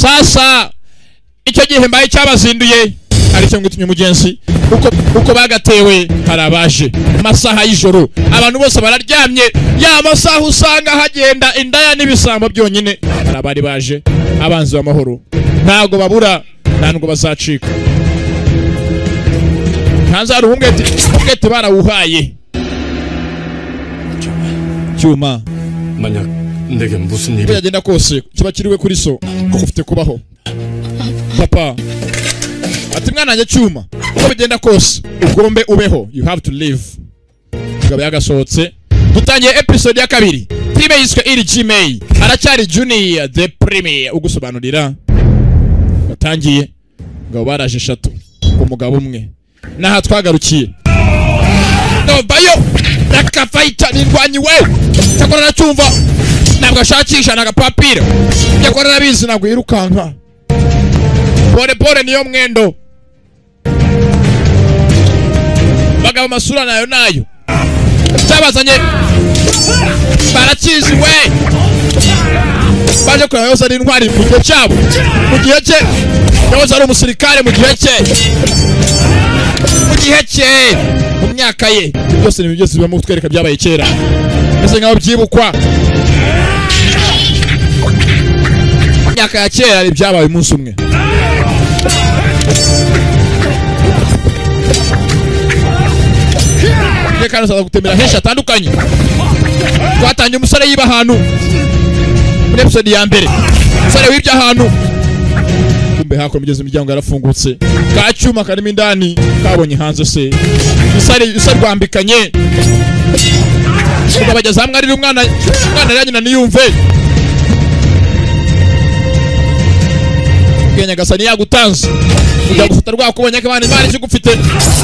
sasa icyo gihe mbaye cyabazinduye ari cyo ngwitumye mugenzi uko bagatewe harabaje masaha y'ijoro abantu bose bararyamye ya masaha usanga hagenda indaya n'ibisambo byonyine harabari baje abanzi b'amahoro ntago babura ntango bazacika hanze hari umwete barawuhaye cyuma 만약 내게 무슨 일이 yagenda kose kiba kiriwe kuri so ko ufite kubaho papa ati mwana njye cyuma ko bigenda kose ugombe ubeho you have to live gabe yagasohotse dutangiye episode ya kabiri filime yiswe iri Gmail aracyari Junior the Premier ugusobanurira batangiye ngabo baraje 3 umugabo umwe naha twagarukiye no bayo nakafaita nindwanyi we cyakora nacyumva ntabwo ashakisha nagapapira cyakora nabizi ntabwo yirukanka pole niyo mwendo bagabo masura nayo cyabazanye barakizi we baje kureba yose ari intwari mu gihe cyabo mu gihe cye yose ari umusirikare mu gihe cye mu myaka ye byose ni byose bibamo kutwereka byabaye kera ese ngaho byibukwa myaka ya kera ari byabaye umunsi umwe kandi usaza gutembera henshi atandukanye twatangiye umusore yiba ahantu muri episode ya mbere umusore wibye ahantu kumbe hakora mugeze imiryango yarafungutse ka cyuma karimo indani kabonye hanze se umusore rwambikanye bageze hamwe ari umwana yanyina niyumve bwenya gasani yagutanze ujya gufata rwakubonye ko abandi bari kigufite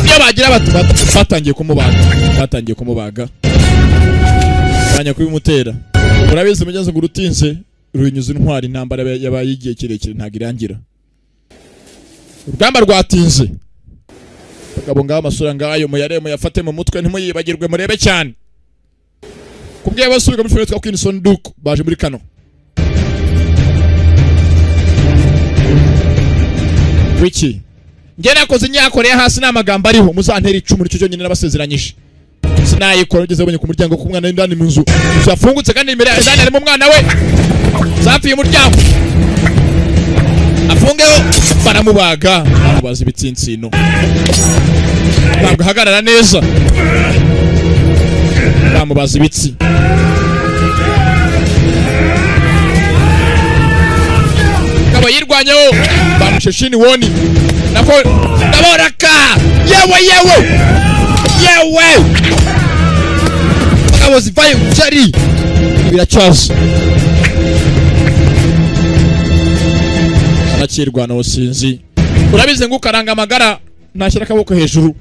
iyo bagira batangiye kumubaga banya kubimutera urabizi mugeze ngo urutinze ruhinyuza intwari intambara yabaye igihe kirekire ntago irangira urugamba rwatinze bagabo ngaho amasura ngayo muyaremo yafate mu mutwe ntimuyibagirwe murebe cyane kubwiye basubiga muri filime twa Queen Duke baje muri kano wiki nge nakoze inyakoreye hasi n'amagambo ariho muzantera icumu nicyo cyo nyine nabasezeranyije sinayikora ugeze bonye ku muryango ku mwana ndani mu nzu yafungutse kandi imbere ndani harimo umwana we zafiye umuryango afungeho baramubaga bamubaza ibitsinsino ntabwo hagarara neza bamubaza ibitsi kaba yirwanyeho bamusheshini woni nako ndaboraka yewe bakabo zivaye cyari biracyaza anakirwana osinzi urabize ngo karanga amagara nashyira akaboko hejuru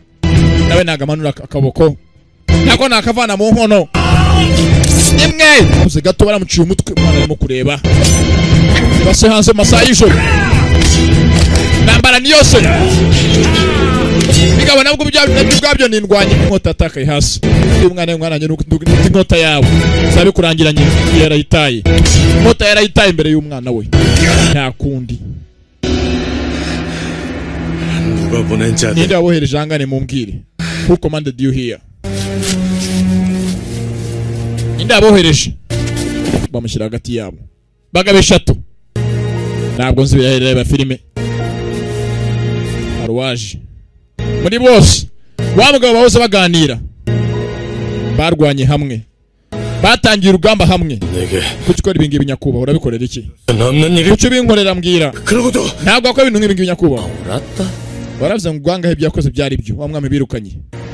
nawe nagamanura akaboko nako nakavana mu nkono imwe uze gato baramuciye umutwe umwana arimo kureba base hanze masaha y'ijoro nambara ni yose bigabo nabwo byabyo nindwanye inkota atakaye hasi umwana njye inkota yawe sabe kurangiranye yarayitaye inkota yarayitaye imbere y'umwana we nta kundi ninde wabohereje angane mumbwire who commanded you here ninde wabohereje bamushyira hagati yabo bagabe 3 ntabwo nzi birareba filime arwaje muri bose wa mugabo bose baganira barwanye hamwe batangiye urugamba hamwe kucyikora ibingi binyakuba urabikorera iki kucyo binkorera mbwira ntabwo akora ibintu nk'ibingi binyakuba baravuze ngo gwangahe byakoze byari byo wa mwami birukanye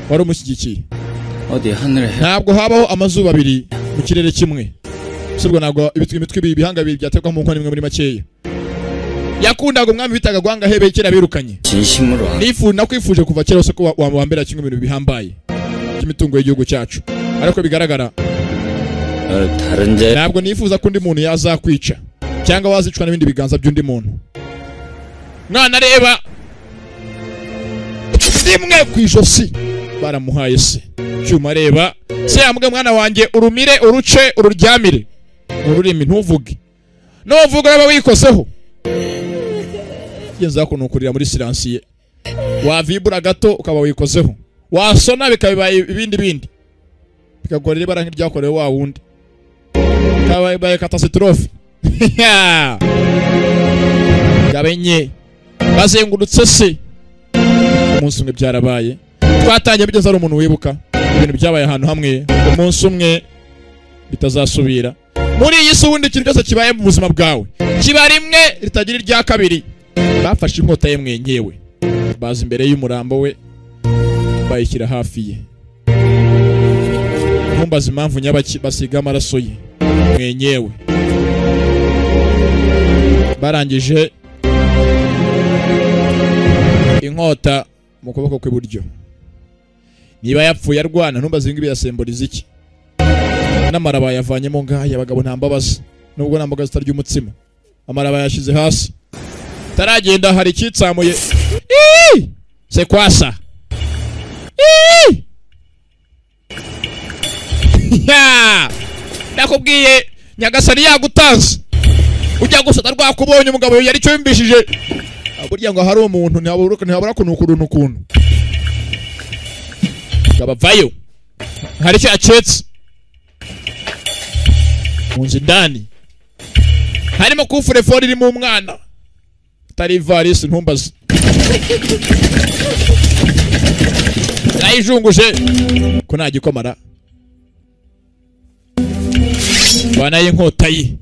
wari umushyigikiye ntabwo habaho amazuba abiri mu kirere kimwe subwo ntabwo imitwe ibihanga bibiri byaterwa mu nkoni imwe muri makeya yakundaga umwami bitaga gwangahe bekera birukanye nakwifuje kuva kera se ko wambera kimwe ibintu bihambaye cy'imitungo y'igihugu cyacu ariko bigaragara ntabwo nifuza ko undi muntu yazakwica cyangwa wazicwa n'ibindi biganza by'undi muntu mwana reba rimwe ku ijosi baramuhaye se cyuma reba se yambwe mwana wanjye urumire uruce ururyamire ururimi ntuvuge nuvuga baba wikoseho genza kunukurira muri silensiye wavibura gato ukaba wikozeho wasona bikabibaye ibindi bikagorera ibara nk'iryakorewe wa wundi kabaye catastrophe gabenye bazengurutse se umunsi umwe byarabaye twatangiye bigeze ari umuntu wibuka ibintu byabaye ahantu hamwe umunsi umwe bitazasubira muri iyi si wundi kintu cyose kibaye mu buzima bwawe kiba rimwe ritagira irya kabiri bafashe inkota ye mwenyewe baza imbere y'umurambo we bayishyira hafi ye ntumbaze impamvu nyabaki basiga amaraso ye mwenyewe barangije inkota mu kuboko kw'iburyo niba yapfuye arwana ntumbaze ingibi yasemburiza iki n'amaraba yavanyemo ngaya abagabo nta mbabazi nubwo nta mboga zitarya umutsima amaraba yashize hasi taragenda hari ikitsamuye se kwasa nakubwiye nyagasani yagutanze ujya gusata rwakubonye umugabo yari cyo yimbishije burya ngo hari umuntu ntihabura kunukuruntu ukuntu ngabavayo hari icyo yacetse munzi ndani harimo kufurefori irimo umwana utari ivarisi ntumbaze yayijunguje ko nta gikomara bana y'inkota ye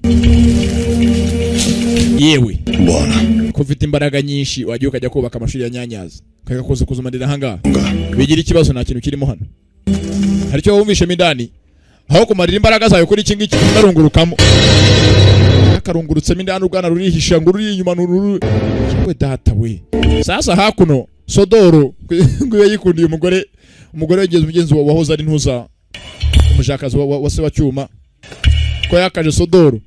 yewe ko ufite imbaraga nyinshi wagiye ukajya kubaka amashuri ya nyanyaza ukajya kuzumanira ahangaha bigira ikibazo nta kintu kirimo hano hari icyo wumvishemo indani aho kumarira imbaraga zawe kuri iki ngiki ndarungurukamo akarungurutsemo indani urwana rurihisha ngo ruri inyuma we data we sasa hakuno Sodoro ngo yikundiye umugore wegeze umugenzi wahoze ari ntuza umujakazi wa se wa cyuma ko yakaje Sodoro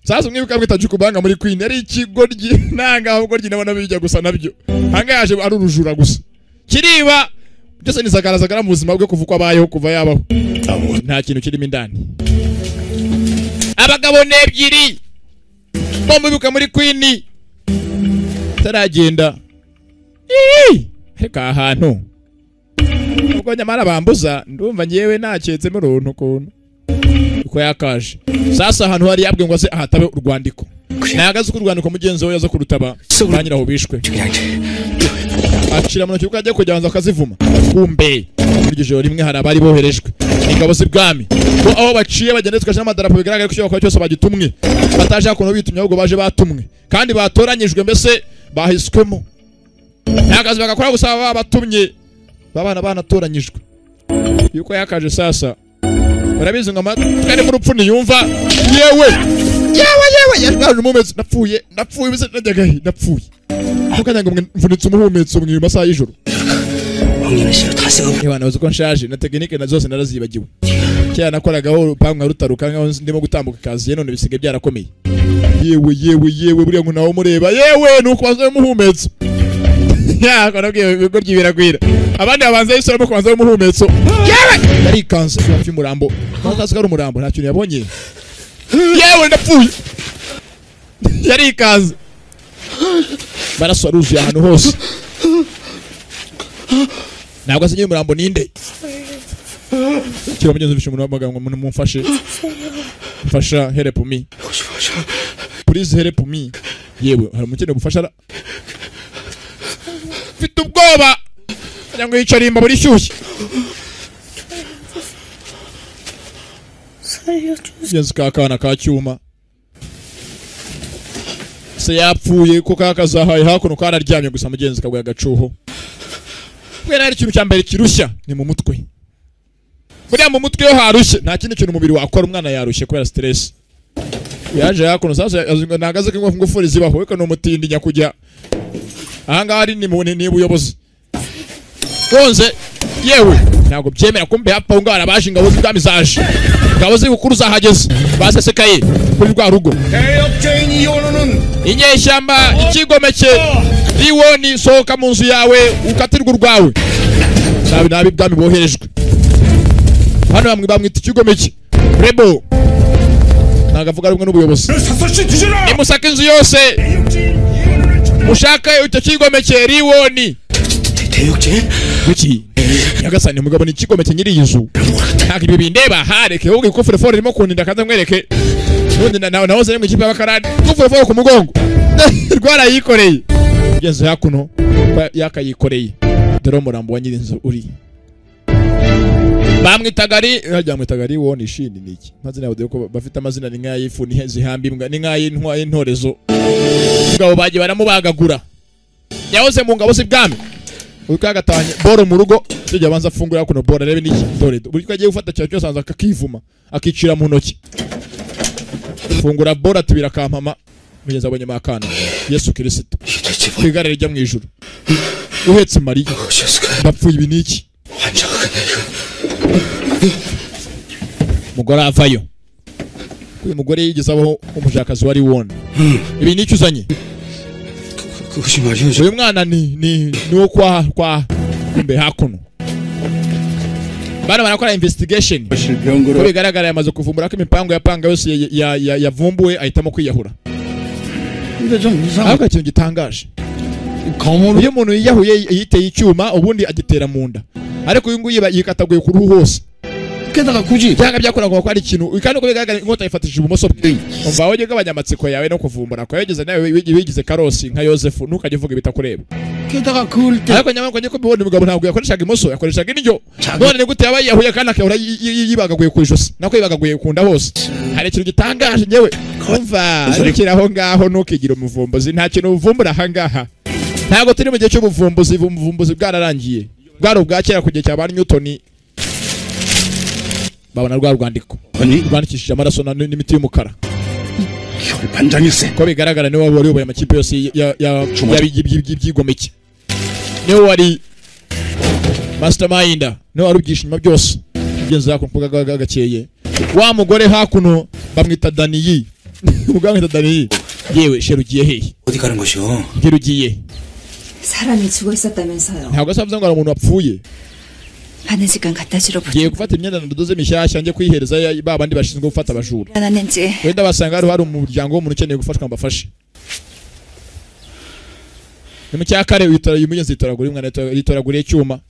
sasa mwibuka mwitaje kubanga muri Queen ari ikigoryi nanga ahubwo nabona bijya gusa nabyo hanga yaje ari urujura gusa kiriba byose nisagarazagara mu buzima bwe kuvuka abayeho kuva yabaho nta kintu kirimo indani abagabo nebyiri bo mwibuka muri Queen taragenda reka ahantu ubwo nyamara bambuza ndumva nyewe naketse mu runtu kuntu uko yakaje sasa ahantu hari yabwe ngo se ahatabe urwandiko nagaze ku rwandiko mugenzi we yaza kurutaba banyira aho bishwe akira mu cyuko ajya kujyanza akazivuma kumbe iryo joro rimwe hari abari boherejwe ingabo z'ibwami ko aho baciye bagende tukaje amadarapo bigaragara ko cyoko cyose bagitumwe bataje hakuno bitumye ahubwo baje batumwe kandi batoranyijwe mbese bahiswemo nagaze bagakora gusaba batumye babana banatoranyijwe yuko yakaje sasa barabizi ngo amatwari mu rupfu niyumva yewe yashwaje umumetso napfuye bise najyagahi napfuye mukanya ngo mvunitse umuhumetso mu masaha y'ijoro Ibana uko nshaje na tekinike na zose narazibagiwe cyane nakoragaho pamwe rutaruka ngaho ndimo gutambuka kazi none bisige byarakomeye yewe buriya ngo nawo mureba yewe nuko bazaye umuhumetso kanabwiye ibigo byibiragwira abandi babanza yisoro kubanza umuhumetso yewe yari kanse y'umurambo kazi kari umurambo nta kintu yabonye yewe ndapfuye yari kanze barasoruzi ahantu hose ntabwo asinye umurambo ninde kiro mugenzi bishe umuntu w'amagambo mumfashe mfasha help me please help me yewe hari umukene gufasha mfite ubwoba cyangwa yicara imba buri shyushye Yesu kakana ka cyuma se yapfuye ko kakazahaye hakuno kararyamye gusa mugenzi kagwe agacuho kwera ari ikintu cyambere kirushya ni mu mutwe buriya mu mutwe yo harushye nta kindi kintu umubiri wakora umwana yarushye kubera stress yaje hakuno sasa nagaze ko ngufuri zibaho weka no mutindi nyakujya ahanga ari ni ubuyobozi konze yewe ntabwo byemera kumbe hapfa ungara baje ingabo z'ibwami zaje ingabo z'ibukuru zahageze basesekaye kuri rwa rugo inyeshyamba ikigomeke riwoni sohoka mu nzu yawe ukatirwa urwawe nabi bwami boherejwe hano bamwe bamwita ikigomeke rebo nagavuga rumwe n'ubuyobozi imusaka inzu yose ushaka icyo kigomeke Liwoni 대역죄? kuki nyagasani mugabo ni kigomeke nyiri inzu ntabwo ibi bindeba hareke ahubwo ikufure fore irimo kuninda kaza mwereke ubundi nahoze mu ikipe y'abakarani ikufure fore ku mugongo rwarayikoreye ugenze hakuno yakayikoreye dore umurambo wa nyiri inzu uri bamwitaga Liwoni shini niki mazina yawe ko bafite amazina ni nk'ayifu ni zihambimbwa ni nk'ayintwa y'intorezo ngabo baje baramubagagura yahoze mu ngabo z'ibwami ukagatanye boro mu rugo tujya banza afungura kuno boro rebe niki dore buri ko agiye gufata cyo cyose anza akakivuma akicira mu ntoki fungura boro atubira kampama mugeza abonye makana Yesu Kristo kwigare rijya mu ijuru uhetse Mariya bapfuye ibi niki mugore avayo uyu mugore yigeze abaho umushakazi wari wone ibi niki uzanye uyu mwana ni wo kwa kumbe hakuno bana barakora investigation ko bigaragara yamaze kuvumbura ko imipango yapanga yose yavumbuwe ahitamo kwiyahura ariko ikintu gitangaje iyo umuntu yiyahuye yiteye icyuma ubundi agitera mu nda ariko uyu nguyu yikataguye ku ruhu hose kenda kuji cyangwa byakoraga ko ari ikintu kandi ko bigaragara inkota yifatishije ibumoso bwe umva wowe gabanyamatsiko yawe no kuvumbura ko yageze nawe wigize karosi nka Yosefu ntukajye uvuga ibitakureba kenda kulte ariko nyamara ko bibona umugabo ntabwo yakoreshaga imoso yakoreshaga indyo none ni gute yabaye yahuye kandi akahora yibagaguye ku ijosi nako yibagaguye kunda hose hari ikintu gitangaje nyewe umva arikiraho ngaho nukigira umuvumbuzi nta kintu uvumbura aha ngaha ntabwo turi mu gihe cy'ubuvumbuzi bwararangiye bwaro bwa kera ku gihe cya ba Newton babona rwa rwandiko rwandikishije amaraso n'imiti y'umukara ko bigaragara niwe wari uyoboye amakipe yose y'ibyigomeke niwe wari mastermind niwe wari ubyishima byose ugenza hakuno gakeye wa mugore hakuno bamwita Daniyi umugabo witwa Daniyi yewe sherugiye hehe 어디 가는 것이요? sherugiye 사람이 죽어 있었다면서요. ntabwo asabye ngo umuntu wapfuye 하는 시간 갖다 주러 giye gufata imyenda ndoze mishyashya nje kwihereza babandi bashinzwe gufata abajura 하는지 wenda basanga hari umuryango w'umuntu ukeneye gufashwa mbafashe mu cyakare uyu mugenzi yitoragura umwana yitoraguriye icyuma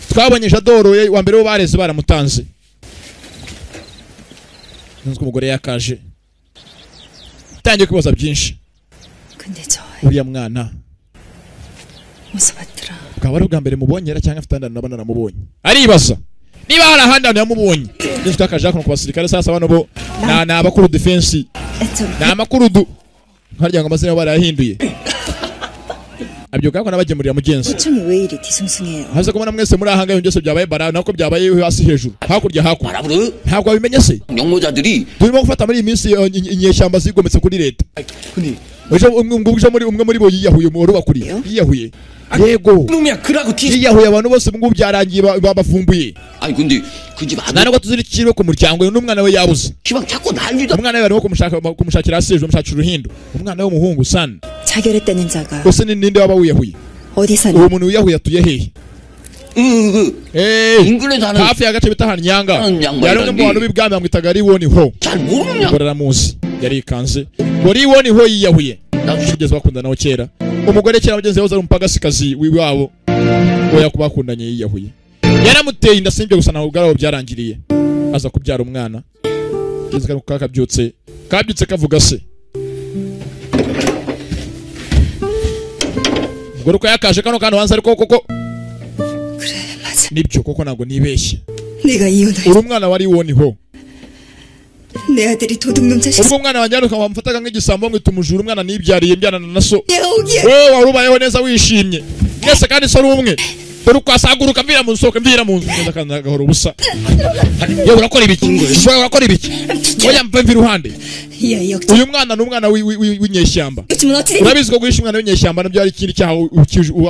twabonye Jadoro wa mbere wo bareze baramutanze nziko umugore yakaje tangiye kwibaza byinshi 근데 저 uriya mwana 무서웠더라. ukaba ari ubwa mbere mubonyera cyangwa afite andana nabana namubonye aribaza niba hari ahandi hantu yamubonye nifite akaje ku basirikare sasa bano bo na abakuru defense na amakuru du harya ngo amazina barayahinduye abyuka ko nabagemurira mugenzi 시청이 왜 이리 뒤숭숭해요? haza kubona mwese muri ahanga byose byabaye bara nako byabaye hasi hejuru hakurya 바라브르 ntabwo abimenye se 영모자들이 turimo gufata muri iyi minsi inyeshyamba zigometse kuri leta 흔히 umwe muri bo yiyahuye mu rubakuriye yiyahuye yego 놈이야 그라고 티 yiyahuye abantu bose ngo byarangiye babafumbuye 아니 근데 그 집 아들 ntabwo tuzirikiriwe ku muryango n'umwana we yabuze 기방 자꾸 난리다 umwana we barimo kumushakira hasi hejuru bamushakira uruhindu umwana w'umuhungu san 자결했다는 자가 ese ni ninde waba wiyahuye 어디 사는? uwo muntu wiyahuye atuye hehe 인근에 사는 hafi y'agace bita Hanyanga yari umwe mu bantu b'ibwami bamwitaga Liwoni ho 잘 모르냐 baramuzi yari ikanze ngo Liwoni ho yiyahuye kugeza bakundanaho kera umugore kera mugenzi we ari umupagasikazi w'iwabo ngo yakubakundanye yiyahuye yaramuteye inda simbe gusa naho ubwarabo byarangiriye aza kubyara umwana kizika kakabyutse kavuga se ubwo uko yakaje kano kantu hanze ariko koko 그래 맞아. nibyo koko ntabwo nibeshye 내가 이혼을. uri umwana wari Liwoni ho 내 아들이 도둑놈 자식. ubwo umwana wanjye aruka bamufataga nk'igisambo mwita umujura umwana nibyariye mbyana na so 내가 오기에 wowe wari ubayeho neza wishimye mwese kandi so ari umwe dore ukasaguruka mvira mu nzu mvira mu nzu neza kandi agahora ubusa yewe urakora ibiki wowe urakora ibiki oya mva iruhande 야 역적. uyu mwana ni umwana w'inyeshyamba 요즘은 어찌 urabizi ko guhisha umwana w'inyeshyamba nabyo ari ikindi cyaha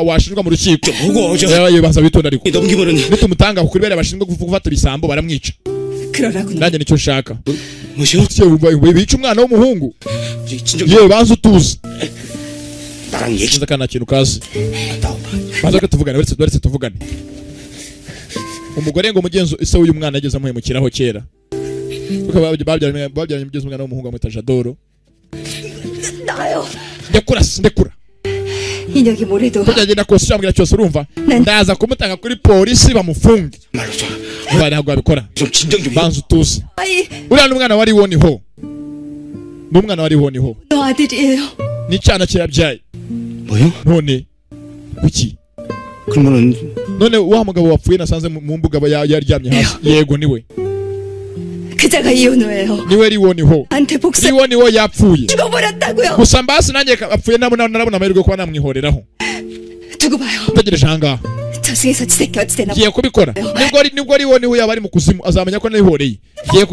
washinjwa mu rukiko 뭐고 저 baza bitonda ariko 넘기면은 nitumutanga kuri bere bashinzwe gufata ibisambo baramwica 그러라고. nanjye nicyo nshaka 뭐시오? bica umwana w'umuhungu 진정 yewe banza utuze 나랑 얘기 neza kandi nta kintu kazi 나와 banza ko tuvugane baretse tuvugane umugore ngo mugenzi ise w'uyu mwana yageze amuhemukiraho kera kuko babyaranye mugenzi umwana w'umuhungu amwita Jadoro 나요. ndekura 인혁이 뭐래도 kugenda kose cyambwira cyose urumva ndaza kumutanga kuri polisi bamufunge 말로 좀. ntabwo abikora 좀 진정 좀 해. banza utuze 아이 uriya n'umwana wari woniho n'umwana wari woniho 너 아들이에요. n'icyana cye yabyaye 뭐요? none kuki 그러면은 none wa mugabo wapfuye nasanze mu mbuga yaryamye hasi yego niwe 그자가 이혼우예요. niwe 리woniho 한테 복수 리woniho yapfuye 죽어버렸다고요. gusa mbasi nanjye apfuye narabona amahirwe kuba namwihoreraho 두고 봐요. utegereje ahangaha 저승에서 지새끼 어찌되나 ngiye kubikora nibwo 리woniho yaba ari mu kuzimu azamenya ko nayihoreye ngiye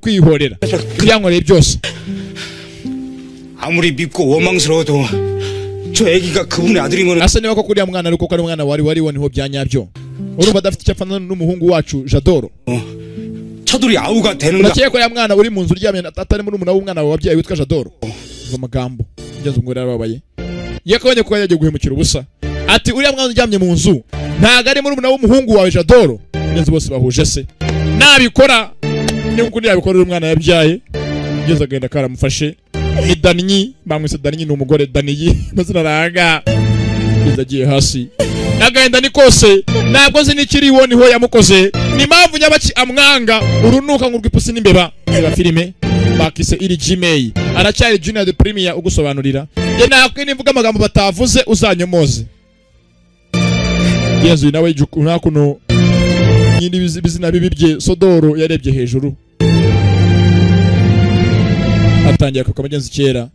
kwihorera ibyankoreye byose 아무리 믿고 원망스러워도 저 애기가 그분의 아들이면 asa niba ko kuriya mwana ariko ari umwana wari woniho bya nyabyo urumva adafite icyo apfana n'umuhungu wacu Jadoro 차돌이 아우가 되는가? urakeye ko ya mwana uri mu nzu uryamye atari muri umuna w'umwana wawe wabyaye witwa Jadoro uva amagambo ngeze ngo yarababaye yakabonye ko yagiye guhemukira ubusa ati uriya mwana uryamye mu nzu ntago ari muri umuna w'umuhungu wawe Jadoro ngeze bose bahuje se nabikora niba ukundi yabikora umwana yabyaye ngeze agenda karamufashe ni Danyi bamwise Danyi ni umugore Danyi mazina aranga ngeze agiye hasi nagenda ni kose ntabwo nzi n'ikiri woniho yamukoze ni mpamvu nyabaki amwanga urunuka ngurw'ipusi n'imbeba reba filime bakise iri Gmail aracyari Junior the Premier ugusobanurira ye nakwe nimvuga amagambo batavuze uzanyomoze Yezu nawe nakuno nyindi bizina bibibye Sodoro yarebye hejuru atangiye kukamugenza kera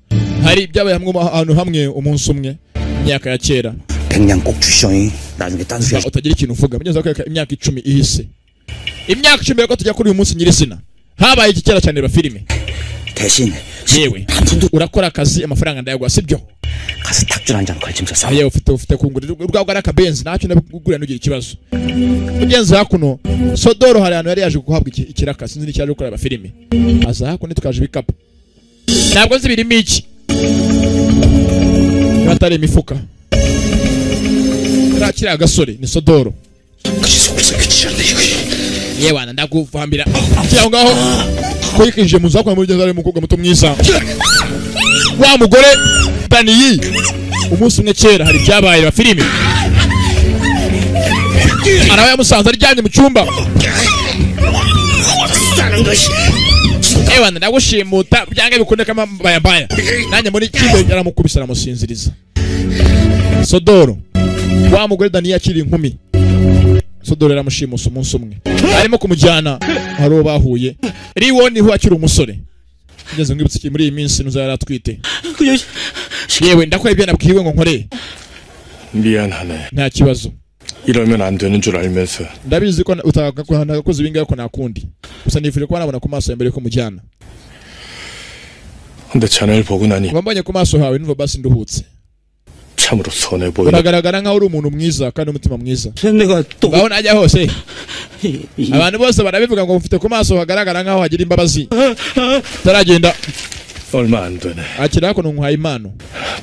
hari byabaye ahantu hamwe umunsi umwe imyaka ya kera 백냥 꼭 주셔잉. 나중에 딴소리 하시. utagira ikintu uvuga mugenza ko imyaka 10 ihise imyaka 10 ko tujya kuri uyu munsi nyirisina habaye iki kera cyane ba filime 대신 yewe urakora akazi amafaranga ndayagwa sibyo 가서 탁줄 한잔 걸치면서 싸워. yewe ufite kungurira urwagwa n'akabenzi nacyo nabugurira nugira ikibazo mugenza hakuno Sodoro hari ahantu yari yaje guhabwa ikiraka sinzi n'icyaje gukora aba filime aza hakuno tukaje bikapu ntabwo nzi birimo iki batari imifuka kiriya agasore ni Sodoro 그치 속에서 그치잖네 이거. yewana ndaguvambira cyangwa ngaho ko yikinje mu zakwa muri genzare mukobwa muto mwiza wa mugore Danyi umunsi umwe kera hari byabaye ba filime arawe yamusanze aryamye mu cyumba 싸는 것이. yewana ndagushimuta byange bikundeka mbaya nanjye muri kimwe yaramukubise aramusinziriza Sodoro wa mugore Danyi akiri inkumi Sodoro yaramushimusa umunsi umwe arimo kumujyana haro bahuye riwoniho akiri umusore ngeze ngibutse muri iyi minsi nuza yaratwite yewe ndakora ibyo nabwiwe ngo nkore 미안하네. nta kibazo 이러면 안 되는 줄 알면서 ndabizi ko utagakoze ibingahe ko nakundi gusa nifuje ko nabona ku maso mbere ko mujyana 근데 자네를 보고 나니 mbonye ku maso hawe numva basi nduhutse 참으로 선해 보여. uragaragara nkaho uri umuntu mwiza kandi umutima mwiza 내가 또 ngaho najya hose abantu bose barabivuga ngo mfite ku maso hagaragara nkaho hagira imbabazi taragenda 얼마 안 되네. akira ko nkuhaye impano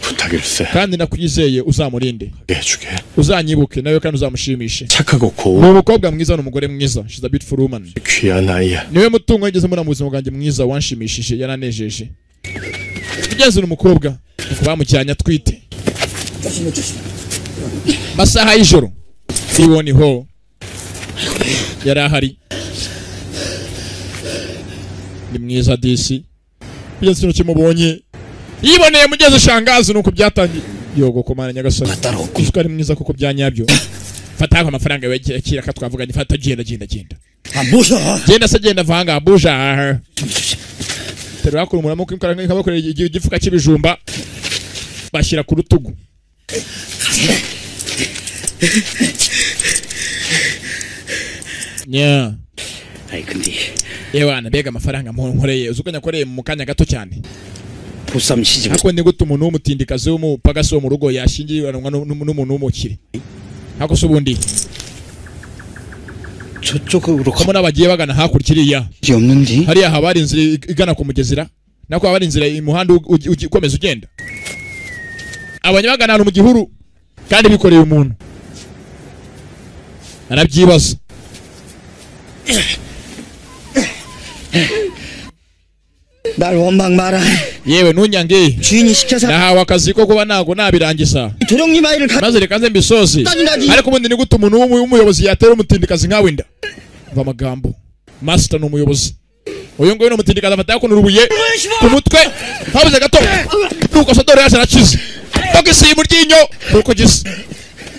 부탁일세. kandi nakwizeye uzamurinde 해주게. uzanyibuke nawe kandi uzamushimishe 착하고 ni 고운 umukobwa mwiza n'umugore mwiza she's a beautiful woman 귀한 아이야. niwe mutungo yigeze muri mu buzima bwanjye mwiza wanshimishije yaranejeje tugeze umukobwa bamujyanye atwite masaha y'ijoro riwoniho yari ahari ni mwiza disi kugeza ikintu kimubonye yiboneye mugeze shangazi nuko byatangiye yogo komana nyagasani kuko ari mwiza kuko byanyabyo fata amafaranga yawe akira ka twavuga ni fata genda 아 뭐야? genda se genda vanga buja terura ko umuntu amukimkara nk'abakorera igifuka cy'ibijumba bashyira ku rutugu nya 아이 근데 yewana mbega amafaranga nkoreye uzukanya koreye mu kanya gato cyane 보쌈 시집 ariko ni gute umuntu w'umutindikazi w'umupagasi wo mu rugo yashingiranwa n'umuntu w'umukire hako se ubundi 저쪽으로 kamona bagiye bagana hakurikiriya 가지 없는디? hariya haba hari inzira igana ku mugezira nako haba hari inzira imuhanda ukomeza ugenda abanye bagana ahantu mu gihuru kandi bikoreye umuntu arabyibaza 날 원망 마라. yewe ntunyange 주인이 시켜서 nahawe akazi ko kuba ntago nabirangiza 도령님 아이를 maze reka nze mbisoze ariko ubundi ni gute umuntu w'umuyobozi yatera umutindikazi nkawe inda va amagambo master ni umuyobozi uyu nguyu ni umutindikazi afata yakunura urubuye ku mutwe habuze gato nuko Sodoro yaje arakize bagisiye mu ryinyo nuko gise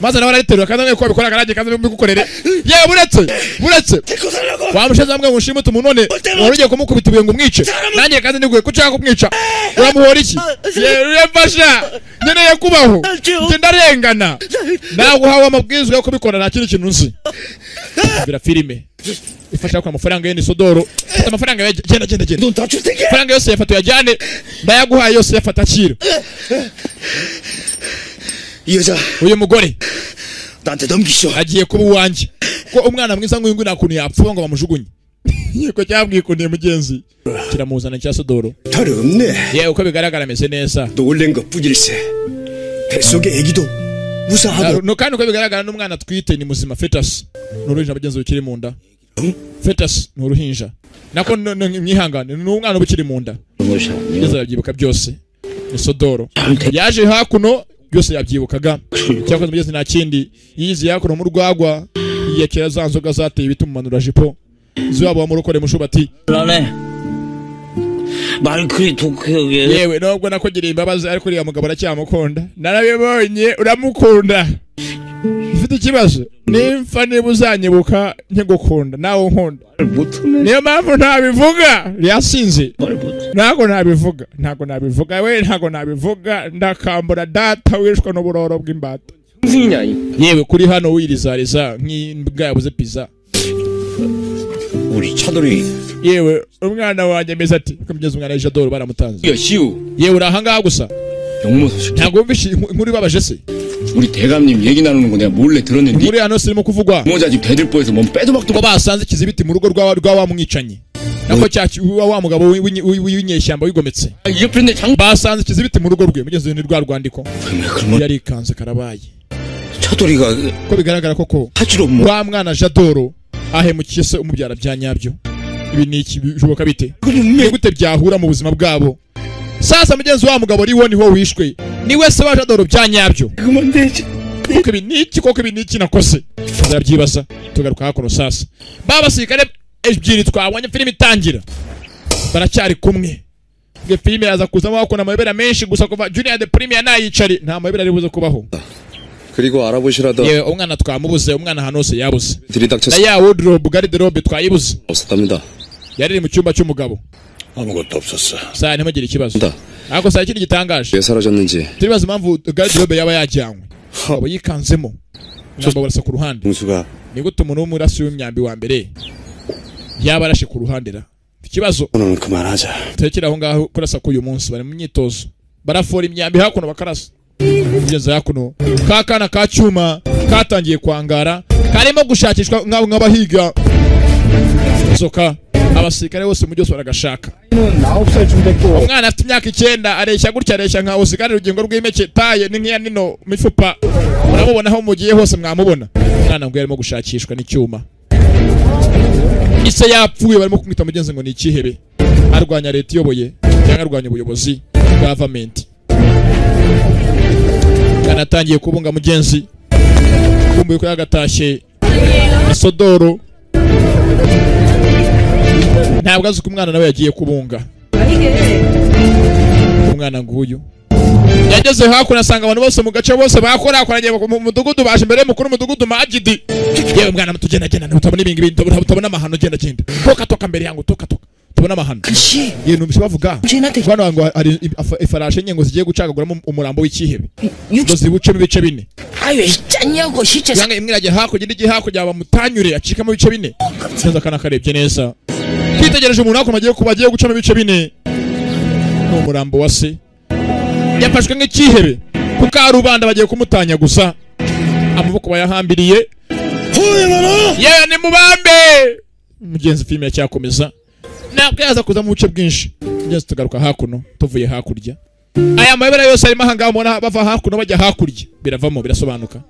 maze nawe ariterura kandi amwe ko bikora garage kandi mbigukorere yewe buretse wamushaza amwe ngushimute umuntu none warugiye kumukubita ubuye ngo umwice nanjye kandi niguye ko ushaka kumwica uramuhora iki yewe mfasha nkeneye kubaho nje ndarengana nawe hawa amabwizwa yo kubikora nta kintu nzi bira filime ifasha kwa amafaranga yene Sodoro fata amafaranga genda amafaranga yose yafata yajyane ndayaguhaye yose yafata akira 이 여자 uyu mugore 나한테 넘기셔. agiye kuba uwanjye ko umwana mwiza nk'uyu nguyu nakuntu yapfuba ngo bamujugunye yiko cyabwikuniye mugenzi kiramuzana cya Sodoro 다리 없네. yewe uko bigaragara ameze neza 놀란 것 뿐일세. 뱃속의 애기도 무사하고. no kandi uko bigaragara n'umwana twite ni muzima fetus n'uruhinja mugenzi ukiri mu nda fetus n'uruhinja nako mwihangane n'umwana ukiri mu nda ngeze yabyibuka byose ni Sodoro yaje hakuno byose yabyibukaga cyakoze mugeze nta kindi yize yakuno mu rwagwa yiyekera za nzoga zateye bitumanura jipo ziwabo bamurokore mushubati 그러네. 말 그리 독하게. yewe nubwo nakogera imbabazi ariko uriya mugabo aracyamukunda narabibonye uramukunda ufite ikibazo nimfa niba uzanyibuka nkigukunda nawe unkunda niyo mpamvu ntabivuga yasinze ntago nabivuga we ntago nabivuga ndakambura data wishwe n'uburoro bw'imbata yewe kuri hano wirizariza nk'imbwa yabuze pizza 우리 차돌이. yewe umwana wanjye ameze ati kumugeza umwana Jadoro baramutanze 야 시우 yewe uri ahangaha gusa 영모 소식 ntago wumvishe inkuru ibabaje se 우리 대감님 얘기 나누는 거 내가 몰래 들었는데 inkuru hano sirimo kuvugwa 모자 집 대들보에서 몸 빼도 박도 ko basanze ikizibiti mu rugo rwa mwicanyi nako wa mugabo w'inyeshyamba wigometse 옆에 장 basanze ikizibiti mu rugo rwe mugeze ni rwa rwandiko 그러면 yari kanze karabaye 차돌이가 ko bigaragara koko 하지로 뭐. wa mwana Jadoro ahemukiye se umubyara bya nyabyo ibi ni iki bishoboka bite ni gute byahura mu buzima bwabo sasa mugenzi wa mugabo riwo niho wishwe ni wese wa Jadoro bya nyabyo 그만 되지. koko ibi ni iki nakose zarabyibaza tugaruka hakuno sasa babasirikare ebyiri twabonye filime itangira baracyari kumwe nge filime yaza kuzamo hakuna amayobera menshi gusa kuva Junior the Premier nayicari nta mayobera ari buze kubaho 그리고 알아보시라던 yewe umwana twamubuze umwana hanose yabuze na 들이닥쳤 ya wardrobe garderobe twayibuze 없었답니다. yari mu cyumba cy'umugabo 아무것도 없었어. saa ntimugire ikibazo 다 ariko saa ikindi gitangaje 왜 사라졌는지 turibaza impamvu garderobe yaba yajyanywe abo yikanzemo umwamba barasa ku ruhande 동수가 ni gute umuntu w'umurasi w'imyambi wa mbere yaba arashe ku ruhande ra ikibazo 오늘은 그만하자. tekera aho ngaho kurasa k'uyu munsi bari mu myitozo barafora imyambi hakuno bakarasa kugeza hakuno ka kana ka cyuma katangiye kwangara karimo gushakishwa nk'abahiga inzoka abasirikare bose mu byose baragashaka umwana afite imyaka 9 areshya gutya areshya nka usigare urugingo rw'imeke taye ni nk'iya nino mifupa murabona aho mugiye hose mwamubona umwana ngo yarimo gushakishwa n'icyuma ise yapfuye barimo kumwita mugenzi ngo ni ikihebe arwanya leta iyoboye cyangwa arwanya ubuyobozi government kanatangiye kubunga mugenzi kumbuye ko yagatashye Sodoro ntabwo azi ko umwana nawe yagiye kubunga umwana nguyu yageze hakuno asanga abantu bose mu gace bose bakora akoranye mu mudugudu baje imbere y'umukuru w'umudugudu Majidi yewe mwana mutugenda utabona ibingi utabona amahano genda toka mbere yangu toka tubona amahano yewe numvise bavuga bano ngo ari ifarashe nyengo zigiye gucagaguramo umurambo w'ikihebe ngo zibucemo ibice 4 아유 있잖냐고 시체. yanga imwe irajya hakurya indi hakurya bamutanyure acikamo ibice 4 neza kana karebye neza twitegereje umuntu hakuno agiye kubagiye gucamo ibice 4 n'umurambo wa se yafashwe nk'ikihebe kuko arubanda bagiye kumutanya gusa amaboko bayahambiriye yewe ni mubambe mugenzi filime cyakomeza ntabwo yaza kuza mu buce bwinshi mugenzi tugaruka hakuno tuvuye hakurya aya mayobera yose arimo ahangaha mubona bava hakuno bajya hakurya biravamo birasobanuka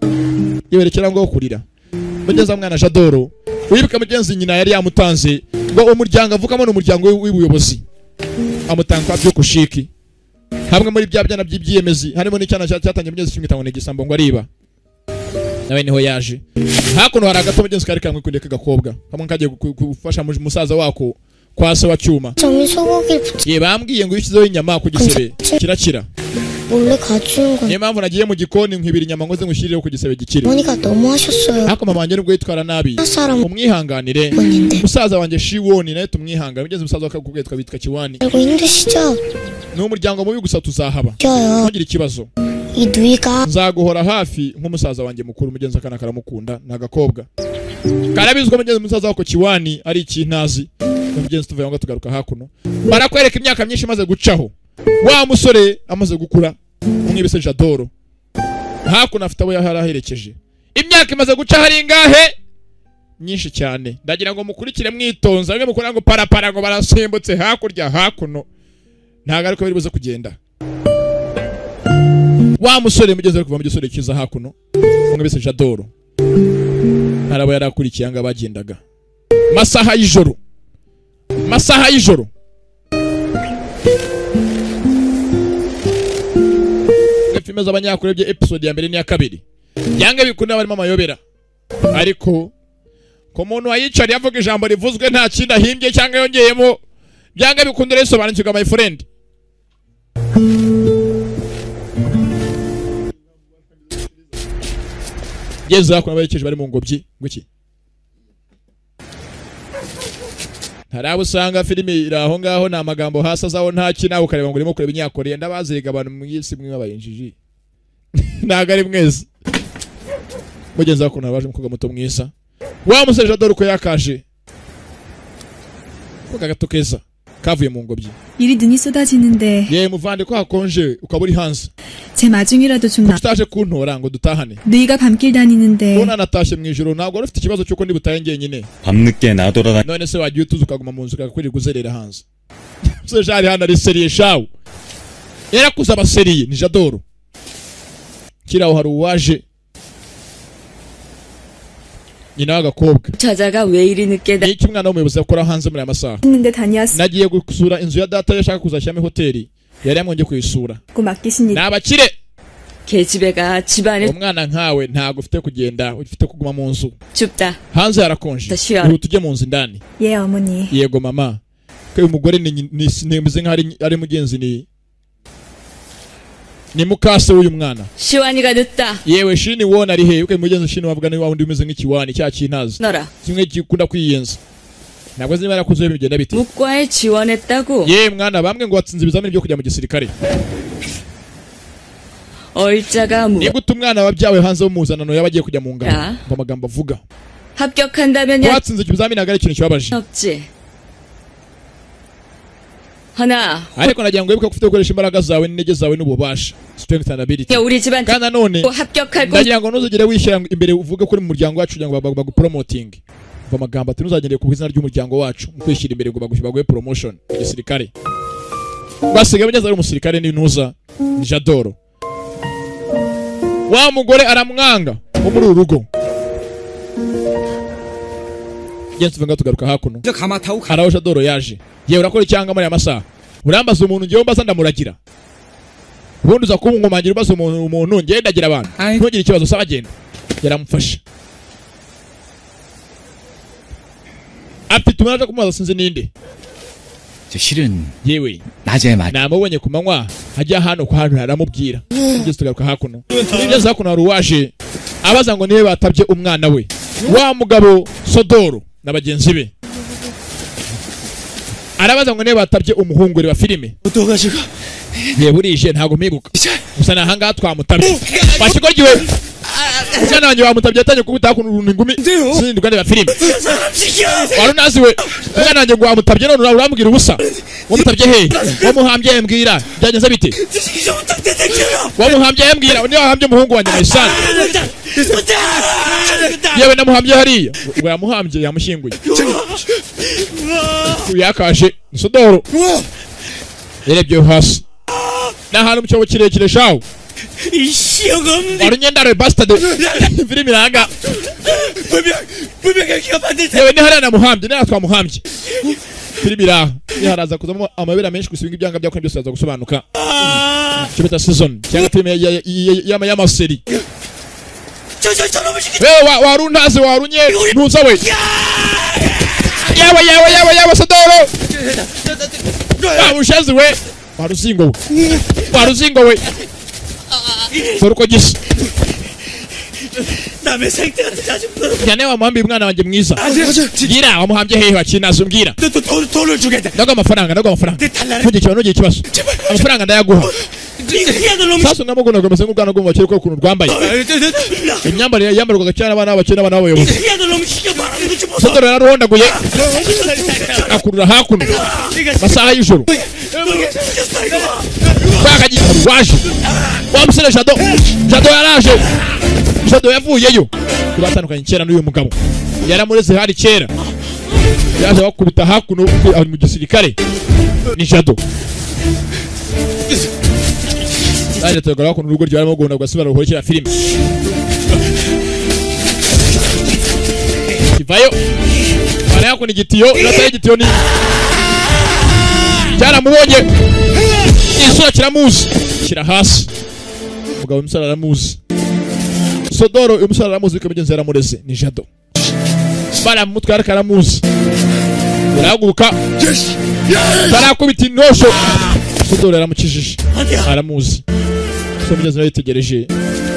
yewerekera ngo kurira mugenzi mwana Jadoro wibuka mugenzi nyina yari yamutanze ngo umuryango avukamo n'umuryango w'ubuyobozi amutanga byo kushiki hamwe muri bya byana by'ibyiyemezi harimo n'icyana cyatangiye mugezi kimwita ngo ni igisambo ngo ariba nawe niho yaje hakuno hari agato mugenzi kari kamwe kunde kagakobwa kamwe kagiye gufasha musaza wako kwa se wa cyuma ye bambwiye ngo yishyizeho inyama ku gisebe kirakira 원래 가져온 건 niyo mpamvu nagiye mu gikoni nkibira inyama ngo ze ngushirireho ku gisebe gikiri 어머니가 너무 하셨어요. ariko mama wanjye nubwo yitwara nabi 사람 umwihanganire 분인데 musaza wanjye Shiwoni nawe tumwihangane mugeze musaza wakakubwiye twabitwa Kiwani 알고 힘드시죠? ni umuryango mubi gusa tuzahaba 껴요. ntugire ikibazo 이 누이가 nzaguhora hafi nk'umusaza wanjye mukuru mugenzi akana karamukunda nagakobwa karabizwa mugenzi musaza wako Kiwani ari ikintazi mugenzi tuvuye ngo tugaruka hakuno barakwereka imyaka myinshi maze gucaho wa musore amaze gukura umwibise Jadoro hakuno afite abo yaharaherekeje imyaka imaze guca hari ingahe nyinshi cyane ndagira ngo mukurikire mwitonza bamwe mukora ngo parapara ngo barasimbutse hakurya hakuno ntago ariko biri buze kugenda wa musore mugeze kuva mu gisore kiza hakuno umwibise Jadoro harabo yarakurikiye anga bagendaga masaha y'ijoro filime z'abanyakurebye episode ya mbere n'iya kabiri yange bikunda barimo amayobera ariko ko muntu wayicari yavuga ijambo rivuzwe nta kindi ahimbye cyangwa yongeyemo byange bikunda risobanukirwa my friend yeza kuna bayekeje bari mu ngobyi nguki harabo usanga filime iraho ngaho na magambo hasa zaho nta kina ukareba ngo urimo kureba inyakoreye ndabaziga abantu mu yisi mwe babayinjiji naga ari mwese mugenzi wakuna baje mukoga muto mwisa wa museje Jadoro ko yakaje ko kagatokeza kavuye mu ngobyi 일이 눈이 쏟아지는데 ye muvande ko hakonje ukaburi hanze 제 마중이라도 좀 나. tutaje kuntora ngo dutahane 너희가 밤길 다니는데 bona natashe mu ijoro ntabwo rufite ikibazo cyuko ndi butaye ngenyine 밤늦게 나돌아다 none se wagiye utuza ukaguma mu nzu ukakwirirwa guzerera hanze se jari hana ari seriye shawo yarakuza abaseriye ni Jadoro kiraho hari uwaje nyina w'agakobwa 자자가 왜 이리 늦게 다 iki mwana w'umuyobozi akora hanze muri aya masaha 했는데 다녀왔고 nagiye gusura inzu ya data yashaka kuzashyiramo hoteli yari yamwonge kuyisura 맡기신 일 n'abakire 계집애가 집안에 umwana nkawe ntago ufite kugenda ufite kuguma mu nzu 춥다. hanze harakonje Ndashyira. ubu tujye mu nzu indani 예 어머니 yego mama ko uyu mugore nimeze nk'aho ari mugenzi ni mukase w'uyu mwana 시완이가 늦다. yewe Shini wona ari he uko mugenzi Shini wavuga ni wa wundi umeze nk'ikiwani cya kintazi 너라 kimwe gikunda kwiyenza ntabwo zimara kuzo bigenda biti 무과에 지원했다고. ye mwana bamwe ngo watsinze ibizamini byo kujya mu gisirikare 얼자가 무 ni gute umwana wabyawe hanze w'umuzanano yaba agiye kujya mu ngabo 야. ngo amagambo avuga 합격한다면 ko 야 watsinze ikizamini ntabwo ari ikintu kibabaje 없지. 하나. ariko nagira ngo wibuke ko ufite gukoresha imbaraga zawe n'intege zawe n'ububasha strength and ability 야 우리 집안 kandi nanone 합격할 거. ndagira ngo ntuzigere wishyira imbere uvuge ko uri mu muryango wacu kugira ngo bagupromoting ngo amagambo ati ntuzagendere ku izina ry'umuryango wacu mu kwishyira imbere ngo baguhe promotion mu gisirikare basigaye bageze ari umusirikare n'intuza ni Jadoro wa mugore aramwanga wo muri uru rugo genzi venga tugaruka hakuno 저 가마 타고 가. haraho Jadoro yaje yewe urakora icyanga muri aya masaha urambaza umuntu ngewe mbaza ndamuragira ubundi uza kuba unkomangira ubaza umuntu ngewe ndagira abantu Aye. ntugire ikibazo saba agenda yaramufasha afite umwana aje kumubaza sinzi ninde 저 실은 yewe 낮에 말 namubonye ku manywa hajya hano ku hantu haramubwira ngeze tugaruka hakuno ngeze hakuno hari uwaje abaza ngo niwe batabye umwana we wa mugabo Sodoro na bagenzi be arabaza ngo niwe batabye umuhungure wa filime 어떠가지고 ye burije ntago mpiguka gusa nahangaha twamutabye bashigorgiwe umwana wanjye wamutabye yatanye kubita hakuno uruntu ingumi zindi rwanda ya filime wari unaziwe umwana wanjye ngo wamutabye none urambwira ubusa wamutabye he wamuhambye mbwira byagenze bite wamuhambye mbwira niyo wahambye umuhungu wanjye Maisani yewe namuhambye hariya ngo yamuhambye yamushyinguye yakaje Sodoro yarebye hasi n'ahantu mu cyobo kirekire shawo wari unyendare bastard filime iranga 분명 기가 만들 때 yewe ni hariya namuhambye niyo twamuhambye filimi iraha yaharaza kuzamo amabera menshi gusa ibingi byanga byakora byose aza gusobanuka cyo bita season cyangwa filimi y'amaseri warundaze warunye ntuza we yawe Sodoro ushazi we waruzingo we Soruko gisa 남의 생태한테 자주 cyane wamuhambiye umwana wanjye mwiza gira wamuhambye hehe wakinaza umbwira 돈을 주겠다. ndago amafaranga ntugire ikibazo amafaranga ndayaguha sasa namuguna ngo mase ngubwana gumva cyari ko kuntu rwambaye imyambarire yambarwaga cyane abana b'abakene n'abana b'abayobozi Sodoro yaruhondaguye akurura hakuno masaha y'ijoro bakagiye waje wamusere Jado yaraje Jado yavuyeyo kubatandukanye kera n'uyu mugabo yaramureze hari kera yaje bakubita hakuno ari mu gisirikare ni Jado aje tegura hakuno urugo ryarimo gunda gasubira ruhorikira filime kivayo bara hakuno igitiyo nataye igitiyo ni cyaramubonye isura kiramuzi kira hasi umugabo umusara aramuzi Sodoro umusara aramuzi ko bigenze yaramureze ni Jado bara mutwara karamuzi uraguruka barakubita inosho Sodoro yaramukijije aramuzi so bigenze yitegereje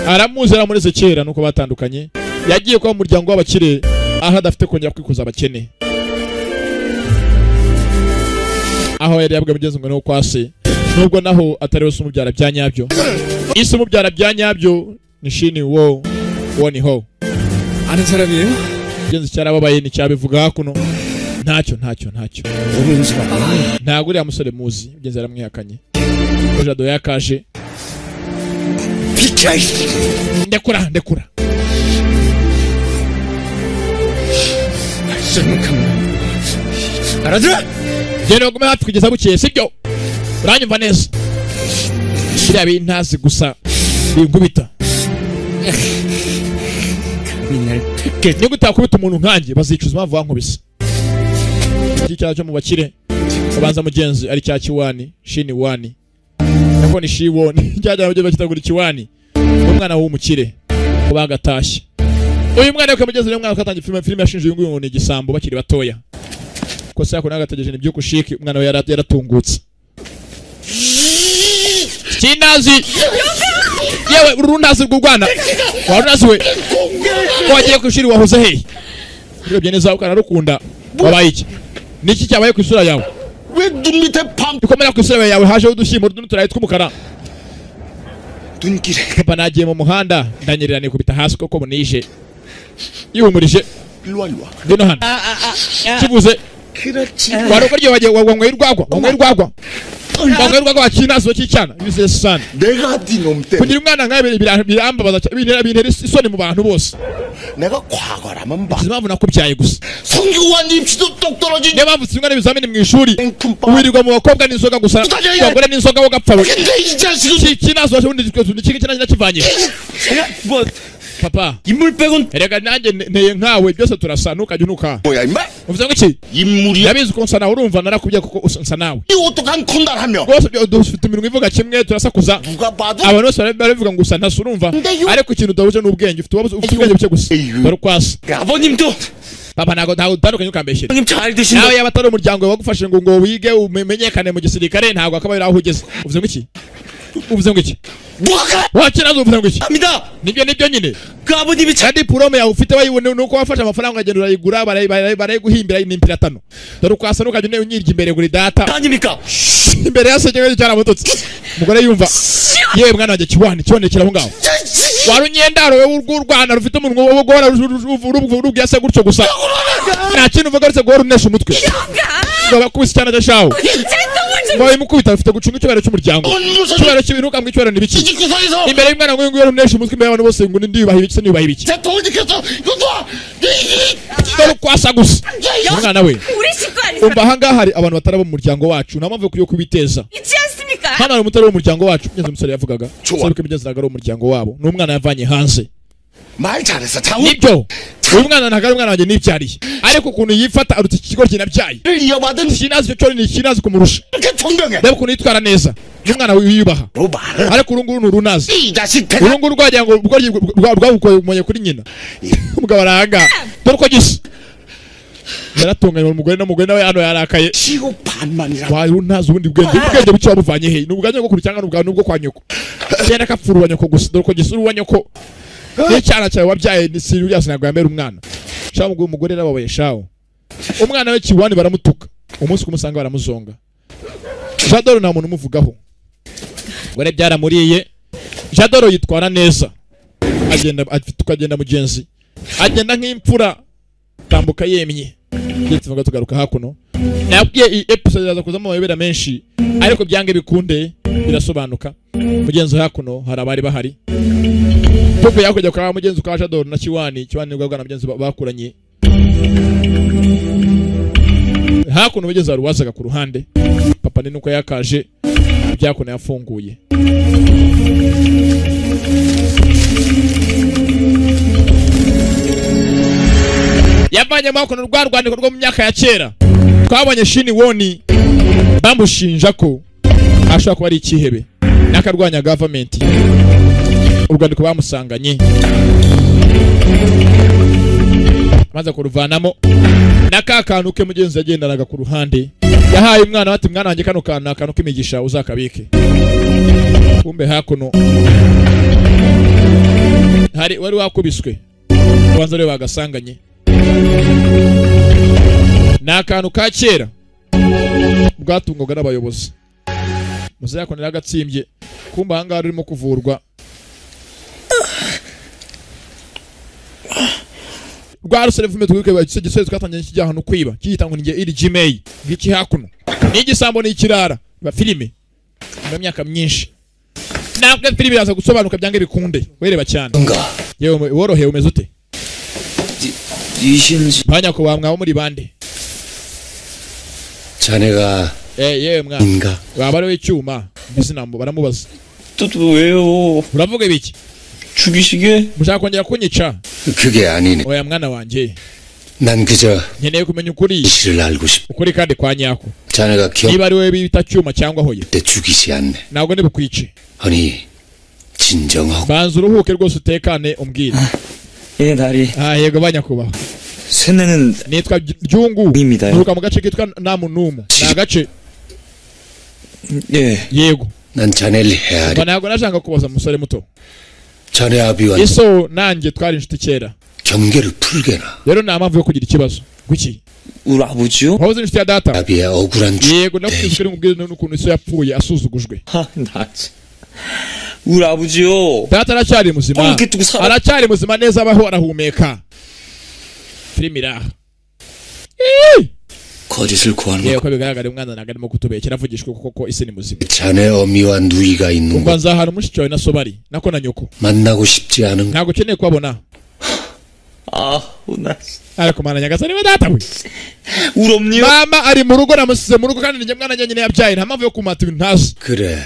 aramuzi aramureze kera nuko batandukanye yagiye kwa muryango w'abakire aho adafite kongera kwikuza abakene aho yari yabwa bigenze ngo no kwase nubwo naho atari wose umubyara bya nyabyo isi umubyara bya nyabyo ni shini wo ni ho 아는 사람이에요? bigenze cyarababaye ni cyabivuga hakuno ntacyo 모르는 사람. ntago uriya musore muzi bigenze yaramwihakanye Jado yakaje 비켜. ndekura 알아들어? genda gume hafi kugeza bukeye sibyo uranyumva neza biriya bintazi gusa binkubita niba utakubita umuntu nkanjye bazicuza impamvu wankubise iki cyaha cyo mu bakire babanza mugenzi ari cya kiwani shini wani nako ni shiwoni cyajya byo bakitagura kiwani umwana w'umukire ko bagatashye uyu mwana ukamugeze n'umwana ukatangira filime yashinje uyu nguyu ni igisambo bakiri batoya ko se yako nagategeje ni byuko shiki umwana we yaratungutse Kinazi yewe urundazi rw'ubwana warunazi we wagiye kwishuri wahoze he urebye neza ukanarukunda wabaye iki niki cyabaye ku isura yawe 왜 눈 밑에 밤 ikomera ku isura yawe haje udushyimo n'uturayi tw'umukara 눈길에 papa nagiye mu muhanda ndanyerera nikubita hasi koko munije yihumurije 일로 와. ngeno hano kivuze 그렇지. waruko ryo wagiye wangwe irwagwa wakinazo cy'icyana bize sana 내가 네 놈 때문에 kugira umwana nkabe birambabaza bintera isoni mu bantu bose 내가 과거라면 봐. impamvu nakubyaye gusa 성규환 입시도 똑 떨어진 niyo mpamvu simwana ibizamini mu ishuri 땡품빵. wirirwa mu bakobwa n'inzoga gusa abagore n'inzoga wo gapfa we 근데 이 자식은 kinazo washundi niki kinanya kivanye 제가 뭐 papa 인물 빼곤 erega nanjye nteye nkawe byose turasa ntukajya unuka 뭐야 임마? uvuze ngo iki 인물이야. yabizi ko nsa nawe urumva narakubye kuko usa nawe 이 오똑한 콘달하며 rwose dufite imirimo ivuga kimwe turasakuza 누가 봐도 abantu bose barabivuga ngo usa ntasa urumva ariko ikintu udahuje n'ubwenge ufite ubwenge buke gusa dore ukwasa 아버님도 papa ntago utandukanye ukambeshyira 형님 잘 드신다. nawe yaba atari umuryango wagufashe ngo wige umenyekane mu gisirikare ntabwo akaba yari aho ugeze uvuze ngo iki 뭐가 wakinazo uvuze ngo iki 합니다. nibyo nyine 그 아버님이 잘 kandi porome yawe ufite wayibone nuko wafashe amafaranga ukagenda urayigura barayiguhimbira n'impira 5 dore ukwasa nukajya unyirya imbere guri data 아닙니까? imbere yasekewe cyaramutotse umugore yumva yewe mwana wanjye kibonekera aho ngaho wari unyendaro we urw'urwana rufite umunwa wo guhora rubwiyase gutyo gusa nta kintu uvuga uretse guhora unesha umutwe ngo bakubise cyane adashaho ngo bimukubita bafite gucunga icyubahiro cy'umuryango icyubahiro cy'ibintu ukamwa icyubahiro ni biki 구석에서 imbere y'umwana ngo nguyu unesha umutwe imbere y'abantu bose ngo ndiyubaha ibiki se niyubaha ibiki 대통령 지켰어. 이거 놔. dore ukwasa gusa umwana we 우리 식구 아니야? umva ahangaha hari abantu batari abo mu muryango wacu nta mpamvu yo kubiteza 있지 않습니까? hano hari umutari w'umuryango wacu kugeza umusore yavugaga Joa. sabe ko imigezi ntabwo ari umuryango wabo ni umwana yavanye hanze 말 잘했어. 장훈. nibyo uyu mwana ntabwo ari umwana wanjye nibyariye ariko ukuntu yifata aruta ikigo kinabyaye 를 이어받은 kinazi icyo ni kinazi kumurusha 이렇게 총명해. reba ukuntu yitwara neza ni umwana wiyubaha 너 말을. ariko uru nguru ni urunazi 이 자식 배가. uru nguru rwagira ngo rwabukoye kuri nyina umugabo arahanga dore uko gisa yaratunganye umugore n'umugore nawe hano yarakaye 치고 반만이라. wayo urunazi ubundi ubwenge bucyo wabuvanye he n'ubwanye bwo kurucyanga n'ubwo kwa nyoko cyenda kapfuru wa nyoko gusa dore uko gisa uru wa nyoko n'icyana cyawe wabyaye ni Sirius ntabwo yamera umwana shaho umugore nababaye shaho umwana we kiwani baramutuka umunsi kumusanga baramuzonga Jadoro nta muntu umuvugaho gore byaramuriye Jadoro yitwara neza tukagenda mugenzi agenda nk'imfura tambuka yemye ndetse tugaruka hakuno nabwiye iyi episode yaza kuzamo amayobera menshi ariko byange bikunde birasobanuka mugenzi hakuno hari abari bahari Popo yakujya kwa mugenzi kwa Jadoro na Kiwani nibwo bwana mugenzi bakuranye hakuno mugenzi wari wazaga ku ruhande papa ni nuko yakaje byakuno yafunguye yavanye makono rwandiko rwo mu myaka ya kera twabonye Shini Woni bamushinja ko ashaka kuba ari ikihebe nakarwanya government urwandiko bamusanganye maze kuruvanamo nakakantu ke mugenzi yagendanaga ku ruhande yahaye umwana bati mwana wanjye kano kantu k'imigisha uzakabike kumbe hakuno hari wari wakubiswe kwanza rero bagasanganye nakantu ka kera bwatungwaga n'abayobozi muze yakonera agatsimbye kumba hangara urimo kuvurwa rwa ruserevume twike bagisoje twatanganye kijyaho no kwiba kiyitango ninge iri Gmail ngiki hakuno n'igisambo n'ikirara ba filime mu myaka myinshi nabwo filime yaza gusobanuka byange bikunde wereba cyane yewe worohewe umeze ute 이신지 banya ko bamwaho muri bande 자네가 yewe mwa 인가 waba ari w'icyuma bizinambo baramubaza 또 왜요? uravuga ibiki 죽이시게? mushaka kongera kunyica 그게 아니네 oya mwana wanje 난 그저 nkeneye kumenya ukuri 이실을 알고 싶 ukuri kandi kwa nyako 자네가 기억 niba ari we bita cyuma cyangwa hoye 때 죽이지 않네 ntabwo ndibukwice 아니 진정하고 banza uruhuke rwose utekane umbwire 예, 나리. yego banyakubaho 쇠내는 nitwa Ryungu Bimida. nturuka mu gace kitwa Namunumu ni agace 예. yego 난 자네를 헤아려 ntabwo nashaka kubaza umusore muto 자네 아비와 iso nanjye twari inshuti kera 경계를 풀게나 rero nta mpamvu yo kugira ikibazo gwiki 우리 아버지요? wahoze inshuti ya data 아비의 억울한 yego nakubwiye umubwire n'ukuntu iso yapfuye asuzugujwe 아, 나 참. 우리 아버지요. data aracyari muzima 뻥게 두고 살아. aracyari muzima neza abaho arahumeka filime iraha 거짓을 구하는 yewe 것 ko bigaragara umwana ntabwo arimo kutubekera avugishwa kuko isi ni muzima 자네 어미와 누이가 있는 umva 곳 nzahana mushiki wawe na sobari nako na nyoko 만나고 싶지 않은 ntabwo ukeneye kubabona 아, 나. ariko mana nyagasani we data we 우리 엄니요? mama ari mu rugo namusize mu rugo kandi njye mwana nyine yabyaye nta mpamvu yo kumata ibintu ntazi 그래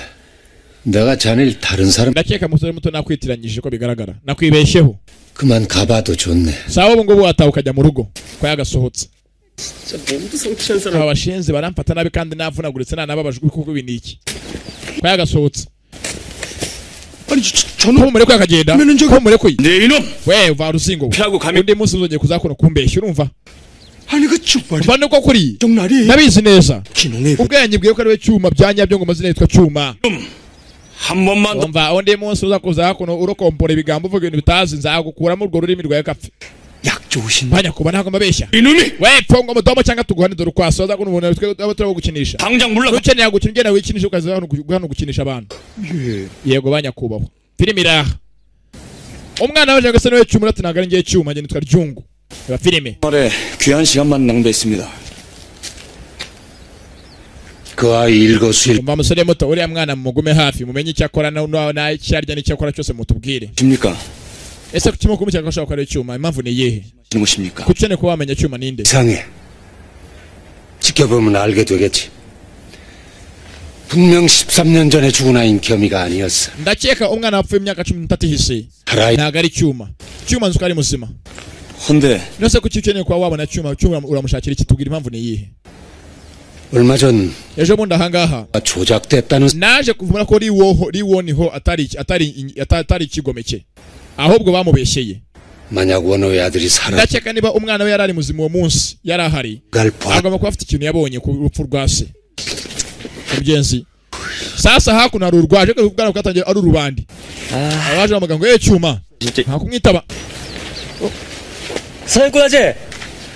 내가 자네를 다른 사람 ndakeka musore muto nakwitiranyije ko bigaragara nakwibeshyeho 그만 가봐도 좋네 sawa ubu ngubu wataha ukajya mu rugo ko yagasohotse aba bashinzi baramfata nabi kandi navunaguritse nanababajwe kuko ibi ni iki ko yagasohotse 아니 ko mumure ko yakagenda ko mumure ko 네 이놈. we uva rusingo 피하고 가면 undi munsi uzongeye kuzakora kumbeshya urumva 아니 그 정말 mva nuko kuri 정날이 nabizi neza 기농의 ubwo yanyibwiye ko ari we cyuma byanyabyo ngo amazina yitwa cyuma 한 번만 더. umva undi munsi uza kuza hakuno urokompora ibigambo uvuga ibintu bitazi nzagukuramo urwo rurimi rwawe kapfe 약 좋으신 banyakuba ntabwo mbabeshya 이놈이 we pfongo mudomo cyangwa tuguhane dore ukwaso aza kuno ubona twe turabo gukinisha 당장 물러가. ukeneye gukina ugenda wikinisha ukaza hano gukinisha abantu 예 yego banyakubahwa filime iraha umwana waje gasa nawe cyuma ati ntabwo ari ngiye cyuma njye nitwa Ryungu ba filime 말에 귀한 시간만 낭비했습니다. 그 아이 일거수일 umva musore muto uriya mwana mugume hafi mumenye icyo akora na icyo arya n'icyo akora cyose mutubwire 십니까? ese kutima kumukeka ko ashobora gukora icyuma impamvu ni iyihe 하시는 것입니까? kukeneye kuba wamenya cyuma ninde 이상해 지켜보면 알게 되겠지 분명 13년 전에 죽은 아인 겸이가 아니었어 ndakeka umwana wapfuye imyaka 13 ihise 하라이 ntabwo ari cyuma Cyuma nzuko ari muzima. 헌데 Nose ko ukeneye kwa wabona Cyuma uramushakira iki tubwira impamvu ni iyihe? 얼마 전 Ejo bundi ahangaha 조작됐다는 naje kuvumura ko Liwon ho atari ikigomeke. Ahubwo bamubeshyeye. 만약 원호의 아들이 살아 Ndakeka niba umwana we yarari muzima uwo munsi yarahari. Agomba kuba afite ikintu yabonye ku rupfu rwa se. Mugenzi. Sasa hakuno hari urwaje ko ubwana bwatangiye ari urubandi. Abaje bamaga ngo Cyuma. Nta kumwitaba. 사회꾼아재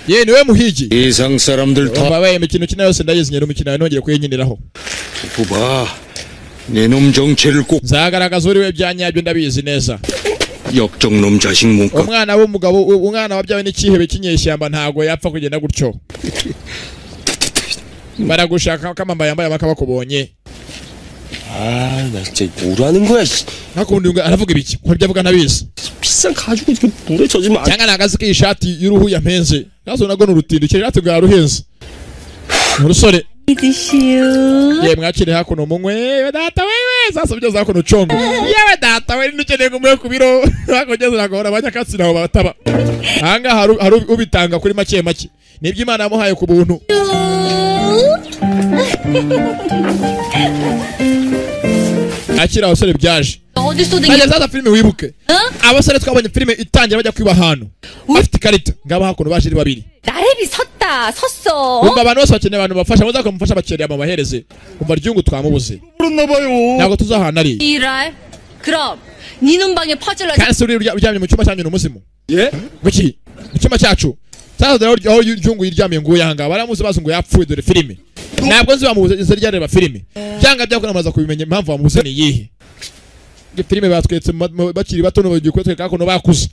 Ye niwe muhigi. 이상 사람들 다 Babaye imikino kina yose ndayizinye umukino nongere kuyinyiniraho. 부봐. 내놈 정체를 꼭 Zagaragaza uri we byanyabyo ndabizi neza. 역적놈 자식 문과 Umwana w'umugabo umwana wabyawe n'ikihebe kinyeshyamba ntago yapfa kugenda gutyo. Baragushaka kamamba yambaye bakabakubonye. 나 진짜 뭐라는 거야 Nakundi ngo aravuga ibiki? Ko byavuga nabizi. 비싼 가지고 이렇게 물에 젖으면 Cyangwa nagaze ki ishati y'uruhu yampenze. Nazo nago n'urutindo kirati bwa ruhenze. Urusore. 드시오. Ye mwakire hakuno munywe data wewe sasa byo zakuno congo. Yewe data wewe nukeneye kumwe ku biro. Bakogeze nagora abanyakatsi naho bataba. Hanga hari ubitanga kuri make make. Nibyo Imana yamuhaye ku buntu. Akira abasore byaje. 어디서 Bajya zaza filime wibuke. Abasore twabonye filime itangira bajya kwiba hano. Bafite ikarita ngaba hakuno baje ari babiri. 나래비 섰어. Umva abantu bose bakeneye abantu bafasha muza kumufasha bakiriya mu bahereze. Umva ryungu twamubuze. Ntabwo tuzahana ari. 이랄. 그럼 네 눈방에 퍼즐러. Kandi uri uryamye mu cyumba cyanyu n'umuzimu. 예? Kuki? Mu cyumba cyacu. Sasa dore aho ryungu yiryamiye ngo yanga baramuzi bazi ngo yapfuye dore filime. Ntabwo nzi bamubuze ryareba filime. Cyangwa byakora amaza kubimenya impamvu bamubuze ni yihe. Filime batwetse bakiri bato no bagiye kweteka ko no bakuze.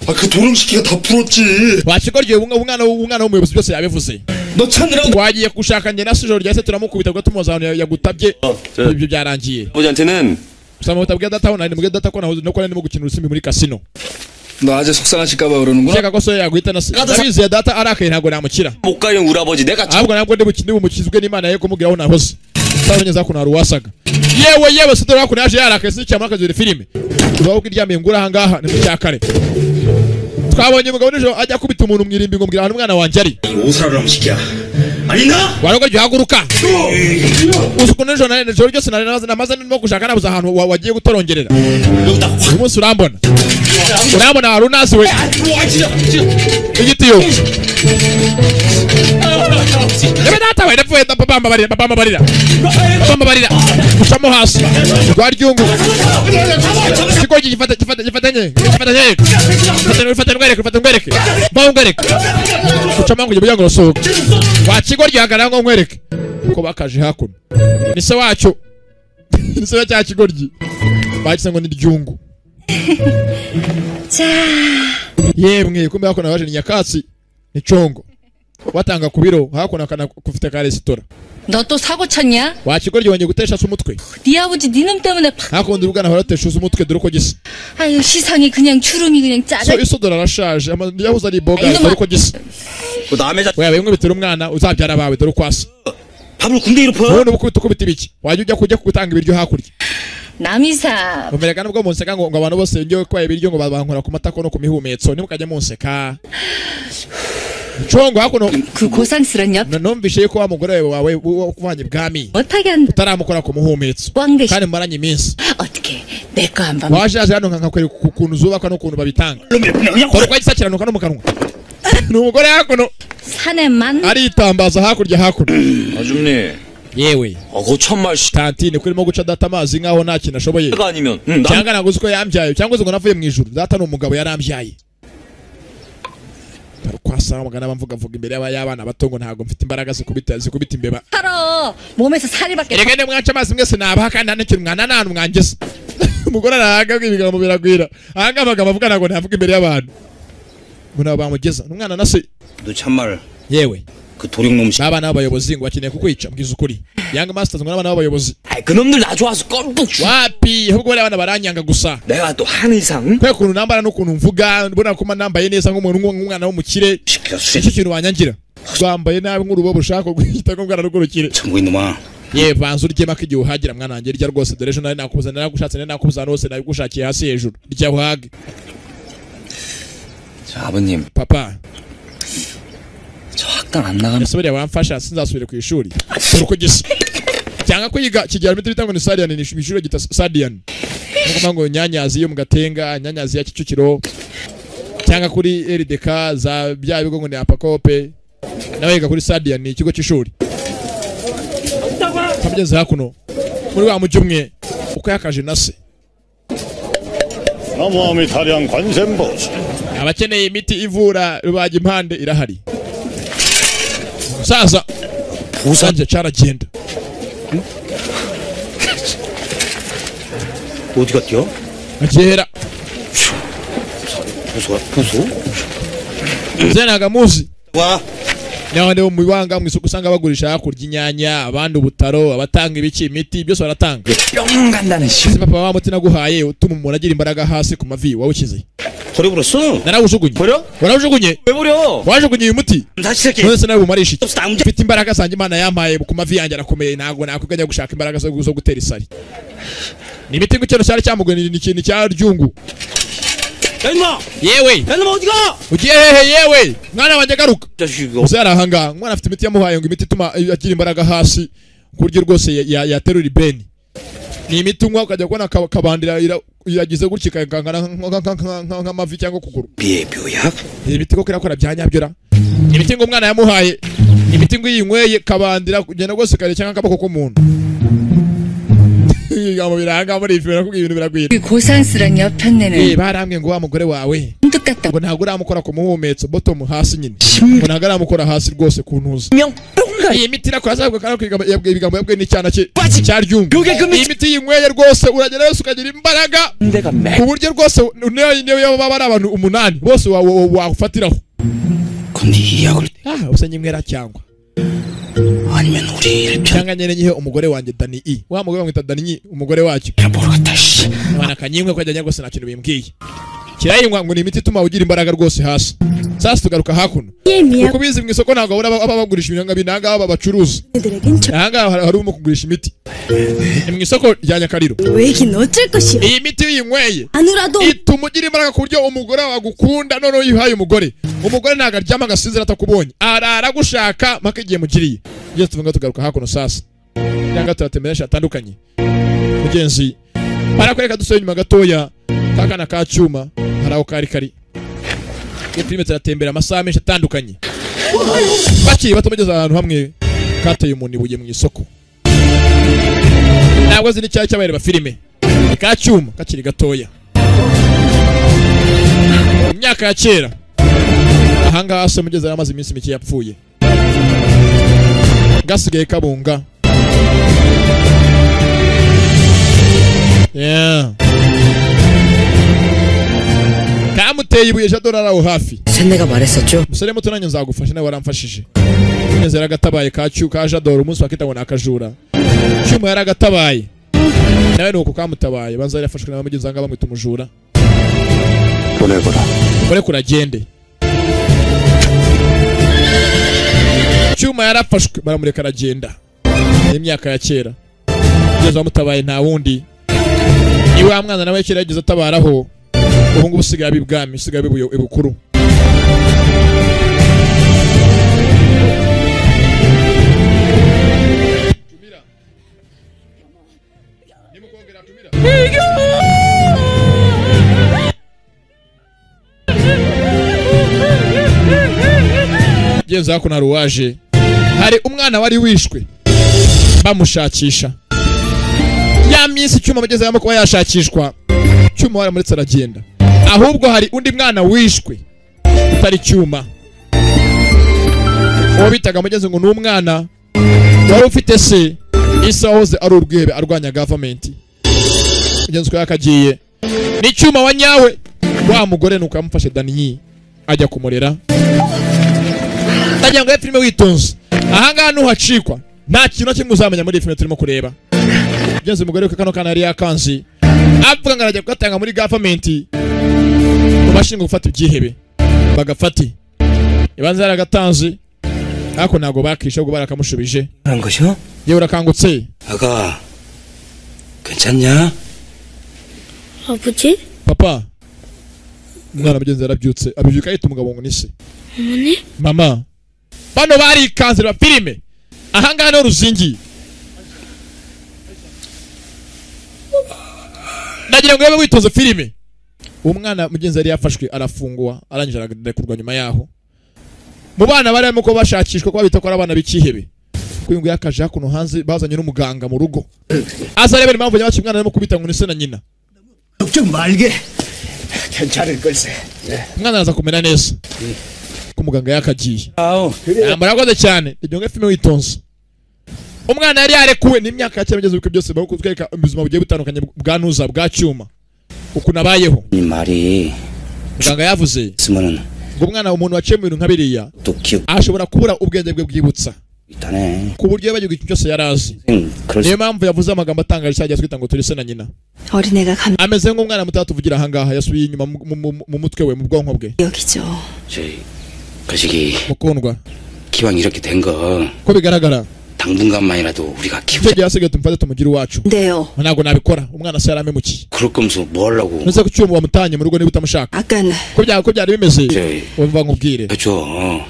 그 도롱시키가 다 풀었지. Wakigorye umwana w'umuyobozi byose yabivuze. 너 찾느라고. Wagiye gushaka njye na sijoro ryase turamukubita ngo tumuzana yagutabye. Ibyo byarangiye. 아버지한테는 Usama utabwe data ho nani mubwe data ko naho no ko nani mu gukina urusimbi muri casino. 너 아재 속상하실까봐 그러는구나. Shaka ko so yaguhita na Davizi ya data arakaye ntago namukira. 못 가는 우리 아버지 내가 Ahubwo nabwo ndi bumukizwe n'Imana ye kumubwiraho nahoze. Sabonye ko naru wasaga. Yewe sidora ko naje yarakaye sicyamara kazure filime. Uzaho kiryamiye ngura hangaha ni mu cyakare. Twabonye umugabo nijo ajya kubita umuntu mwirimbi ngo mbwira ahantu umwana wanjye ari. 오사를 한번 시켜. 아니나? Waroga jya haguruka. Usuko nijo na nijo ryose namaze no gushaka nabuza ahantu wagiye gutorongerera. Uyu munsi urambona. Urambona harunazi we. Igitiyo. Yebe data we nepfuye papa mbabarira. Ushamo hasi. Rwaryungu. Siko gifatanye. Fata ngwereke. Ngwereke. Ushamo ngo yibyango rosohoka. Wakigo ryagara ngo nkwereke. Uko bakaje hakuno. Nise wacu. Nise cya kigoryi. Bakise ngo ni ryungu. Yemwe kumbe hakuno baje ni nyakatsi. Ni congo. Watanga ku biro hakuno kana kufite ka resitora. 너 또 사고 쳤냐? Wakigoryi wongeye gutesha umutwe. 네 아버지 네 놈 때문에. 하고 누르가나 허ratesha umutwe dore ko gisa. 아유 시상이 그냥 주름이 그냥 So 짜져. isodora rashaje ama yahuza ari boga dore ko gisa. 그 남의 자 Wewe bimwe bitera umwana uzabyara bawe dore kwasa. 밥을 군대로 퍼 Wowe n'ubukubita ukubita ibiki. Wajya kujya gutanga ibiryo hakurya. 남이사. Umereka nubwo munseka ngo abantu bose njye kwaye ibiryo ngo babankora ku matako no ku mihumetso nimukajya munseka. Chongo hakuno 그 고상스런 옆. numvishe ko wa mugore wawe kuvanye bwami. 못하게 한다. Utaramukora ku muhumetso. 꽝대시. Kandi maranye iminsi. 어떻게 내 거 한 번. Waje hano nkakwereka ukuntu zubaka no kuntu babitanga. Dore kwa gisakiranuka no mu kanwa. Numugore hakuno 사내만. aritambaza hakurya hakuno. 아줌니 Yewe. 그 천말 씨 Tantine kurimo guca data amazi nkaho nta kintu ashoboye. 가 아니면 Cyangwa naguze ko yambyaye cyangwa ngo navuye mu ijuru. Data n'umugabo yarambyaye. Kwasa magana bamvuga imbere y'abana bato ngo ntago mfite imbaraga zikubita imbeba. 살아. 몸에서 살이 밖에. Erega ne mwaca amazi mwese nabaha kandi nta kintu mwana nanu mwangese. Umugore arahaga ibigambo biragwira. Ahanga amagambo avuga nago ntavuga imbere y'abantu. Muna bamugeza. Umwana nase. 너 참말 Yewe. 그 도령놈 씨. Abana b'abayobozi ngo bakeneye kukwica mbwiza ukuri. Young Masters ngo n'abana b'abayobozi. 아이 그놈들 나 좋아서 껌뻑 주 Wapi ahubwo bari abana baranyanga gusa. 내가 또 한 이상 Kwe kuntu nambara no kuntu mvuga mbona ko nambaye neza nk'umuntu nk'umwana w'umukire. 시켜 Icyo 수리. kintu banyangira. Bambaye nabi nk'urubobo ushaka guhita ko bwana rugurukire. 참고 있노마. Ye vanzu ryema kigiye uhagira mwana wanjye rya rwose dore ejo nari nakubuzana nagushatse nari nakubuzana hose nabigushakiye hasi hejuru rya uhage. 아버님, papa 저 학당 안 나가면 yasubiriye wamfasha sinzasubire ku ishuri dore uko gisa cyangwa kwiga kigerometero bitangwa ni Sadian ni ishuri gita Sadian nuko ngo nyanyazi yo mu Gatenga nyanyazi ya Kicukiro cyangwa kuri RDK za bya bigo ngo ni apakope nawe yiga kuri Sadian ni ikigo cy'ishuri kamugeze hakuno muri wa mujyi umwe uko yakaje nase 남아미 타령 관셈보시 abakeneye imiti ivura rubaga impande irahari saza busanje caragenda 어디 갔죠? agera 부수? zenaga muzi 와. n'abandi bo mu bibanga mu isoko usanga bagurisha hakurya inyanya abandi ubutaro abatanga ibiki imiti byose baratanga 뿅 간다는 씨. papa wa muti naguhaye utuma umuntu agira imbaraga hasi ku mavi wawukize 버려버렸어. narawujugunye 버려? warawujugunye 왜 버려? wajugunye uyu muti 다시 새끼. none se nawe bumarisha iki 없어 나 문제. mfite imbaraga zanjye Imana yampaye ku mavi yanjye arakomeye ntabwo nakwiganya gushaka imbaraga zo gutera isari ni imiti ngo cyari cyamugwe ni ikintu cya ryungu 야 임마. yewe 야 너 어디 가? ugiye hehe yewe mwana wanjye garuka 자식이고. gusa yarahanga umwana afite imiti yamuhaye ngo imiti ituma agira imbaraga hasi ku buryo rwose yaterura ibeni ni imiti unywa ukajya kubona kabandira yagize gutya ikangana nk'amavi cyangwa kuguru 비애묘약? iyi miti koko irakora bya nyabyora ni imiti ngo umwana yamuhaye ni imiti ngo yinyweye kabandira kugenda rwose kare cyangwa akaboko k'umuntu ibigambo biranga muri ifi birakubwira ibintu biragwira 고산스런 여편네는 barambwiye ngo wa mugore wawe 흔득 같다. ngo ntabwo uramukora ku muhumetso bottom hasi nyine ngo ntabwo aramukora hasi rwose ku ntuza 뿅 뿅가. iyi miti irakora azabwo kandi ibigambo yabwiye n'icyana cye 빠지. cya ryungu 그게 그 iyi miti yinyweye rwose uragera yose ukagira imbaraga 내가 매. ku buryo rwose niyo baba ari abantu 8 bose wafatiraho 근데 이 약을 usa nyimwera cyangwa 아니면 우리 일편 cyangwa nyene nyihe umugore wanjye Dani I wa mugore bamwita Dani umugore wacyo 보러 갔다 씨. abana kanyimwe ko ajyanye rwose nta kintu bimbwiye kirayinywa ngo ni imiti ituma ugira imbaraga rwose hasi sasa tugaruka hakuno kuko bizi mu isoko ntabwo aba bagurisha ibintu nk'abinanga aba bacuruza ahangaha hari urimo kugurisha imiti ni mu isoko rya Nyakariro iyi miti uyinyweye ituma ugira imbaraga ku buryo umugore wagukunda noneho yihaye umugore ntabwo aryama agasinzira atakubonye arara gushaka mpaka igihe mugiriye byose tuvuga tugaruka hakuno sasa cyangwa turatemberesha atandukanye mugenzi barakwereka dusubira inyuma gatoya kakana ka cyuma hari aho kari iyo filime ziratembera amasaha menshi atandukanye bakiri bato bageze ahantu hamwe kateye umuntu ibuye mu isoko ntabwo azi n'icyayi cy'abareba filime ni ka cyuma kakiri gatoya mu myaka ya kera ahangaha se mugeze amaze iminsi mike yapfuye gasigaye kabunga kamuteye ibuye jadora aho hafi 샌내가 말했었죠. musore muto nanjye nzagufasha nawe waramfashije neza yaragatabaye ka jadora umunsi wakita ngo nakajura cyuma yaragatabaye nawe nuko kamutabaye banza yarafashwe n'abamugenzi anga bamwita umujura bore kuragende cyuma yarafashwe baramureka aragenda imyaka ya kera kugeza wamutabaye nta wundi ni wa mwana nawe kera yagize atabaraho ubu ngubu usigaye abibwami usigaye ibukuru genza hakuno hari uwaje hari umwana wari wishwe bamushakisha ya minsi cyuma bageze yamo kuba yashakishwa cyuma wari muri aragenda ahubwo hari undi mwana wishwe utari cyuma uwo bitaga mugeze ngo ni umwana wari ufite se isa wahoze ari urwebe arwanya government mugenzi ko yakagiye ni cyuma wa nyawe wa mugore nuko yamufashe Dani ajya kumurera ndagira ngo iyo filime witonze ahangaha nuhacikwa nta kintu kimwe uzamenya muri filime turimo kureba mugenzi umugore we kano kana yari yakanzi avuga ngo arajya kugatanga muri government mu bashinzwe gufata ibyihebe bagafati ibanza yaragatanze ariko ntago bakisha ubwo barakamushubije 그런 것이요? yewe urakangutse 아가 괜찮냐? 아버지? papa umwana mugenzi yarabyutse abibyuka yita umugabo ngo nise mama bano bari kanzira filime ahanga no ruzingi ndagira ngo yabe witoza filime umwana mugenzi yari yafashwe arafungwa arangije arakurwa nyuma yaho mu bana barimo ko bashakishwa ko bita ko abana bikihebe kwingu yakaje hakuno hanze bazanye n'umuganga mu rugo azarebera impamvu yabacu umwana arimo kubita ngo nise na nyina 좀 말게 괜찮을 걸세 umwana araza kumera neza ko muganga yakagiye murakoze cyane ibyo ngo filime witonze umwana yari yarekuwe n'imyaka yake bageze uko byose bako kutwereka ubuzima bugiye butandukanye bwa nuza bwa cyuma uko nabayeho 이 말이 muganga yavuze 있으면은 ngo umwana umuntu waciye mu bintu nka biriya ashobora kubura ubwenge bwe bwibutsa 있다네. ku buryo yabagiwe ikintu cyose yari azi niyo mpamvu yavuze amagambo atangaje cyangwa twita ngo turi se na nyina 어린애가 감 ameze nk'umwana muto tuvugira ahangaha yasubiye inyuma mu mutwe we mu bwonko bwe 여기죠. 저희 거시기 mukundwa 기왕 이렇게 된 거 ko bigaragara 당분간만이라도 우리가 icyo 키우자. gihe hasigaye tumufate tumugire iwacu 네요. ntabwo nabikora umwana se yaramemukiye 그럴 거면서 뭐 하려고? nese ko cyuma wamutanye mu rugo niba utamushaka 아깐 ko byari bimeze 네. wumva nkubwire 그죠.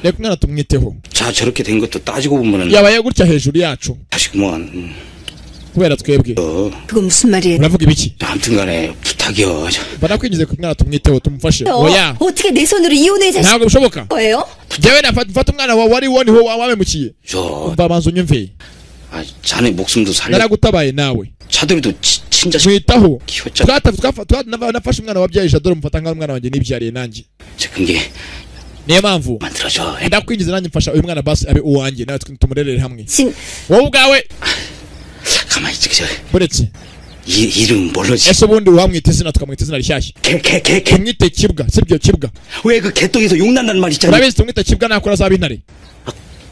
reka umwana tumwiteho 자 저렇게 된 것도 따지고 보면은 yabaye gutya hejuru yacu 다시 뭐 kubera twebwe 그거 무슨 말이에요? uravuga ibiki 아무튼간에 부탁이요. barakwinjize ku mwana tumwiteho tumufashe oya 어떻게 내 손으로 이혼해자 ntabwo bishoboka 거예요? njyewe mfata umwana wawe wari woniho wamemukiye 저 umva manzo unyumve 아, 자네 목숨도 살려. naragutabaye nawe 차돌이도 친자식 mwitaho 키웠잖아. nafashe umwana wabyaye jadoro mufata nk'umwana wanjye nibyariye nanjye 그게 niyo mpamvu 만들어줘. ndakwinjiza nanjye mfasha uyu mwana basi abe uwanjye nawe tumurerere hamwe 진 wowe ubwawe 가만히 있지 그저. uretse 이름 뭘로지? ese ubundi wamwita izina tukamwita izina rishyashya 개. tumwite kibwa sibyo kibwa 왜 그 개똥에서 용난다는 말 있잖아. urabizi tumwite kibwa nakora azaba intare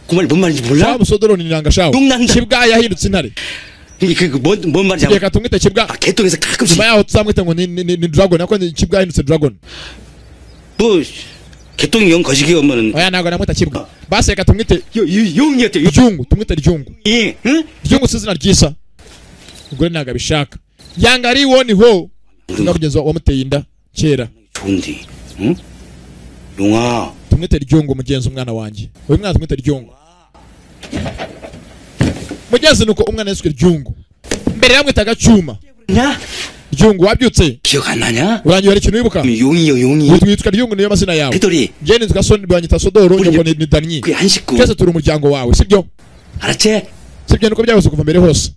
그 말 뭔 말인지 wa 몰라? musodoroni niranga shawo 용난다. kibwa yahindutse intare 뭔 말이야? reka tumwite kibwa 아, 개똥에서 가끔씩 nyuma yaho tuzamwite ngo ni dragon nako kibwa yahindutse dragon 뭐 개똥이 영 거시기 오면은 oya ntabwo namwita kibwa basi reka tumwite 용이었대. ryungu tumwite ryungu 이 응? ryungu si izina ryiza umugore ntabwo abishaka yanga ari woniho ngamugenzi wamuteye inda kera 좋은데. 응? 용아. tumwite ryungu mugenzi umwana wanjye uyu mwana tumwite ryungu mugenzi nuko umwana yiswe ryungu mbere yamwitaga cyuma 냐? ryungu wabyutse 기억 안 나냐? urangiye ikintu wibuka 용이요 용이. witwa ryungu niyo mazina yawe 배돌이. njye nitwa soni banyita sodoro nyoko ni danyi 그게 한 식구. twese turi umuryango wawe sibyo 알았지? sibyo niko byahoze kuva mbere hose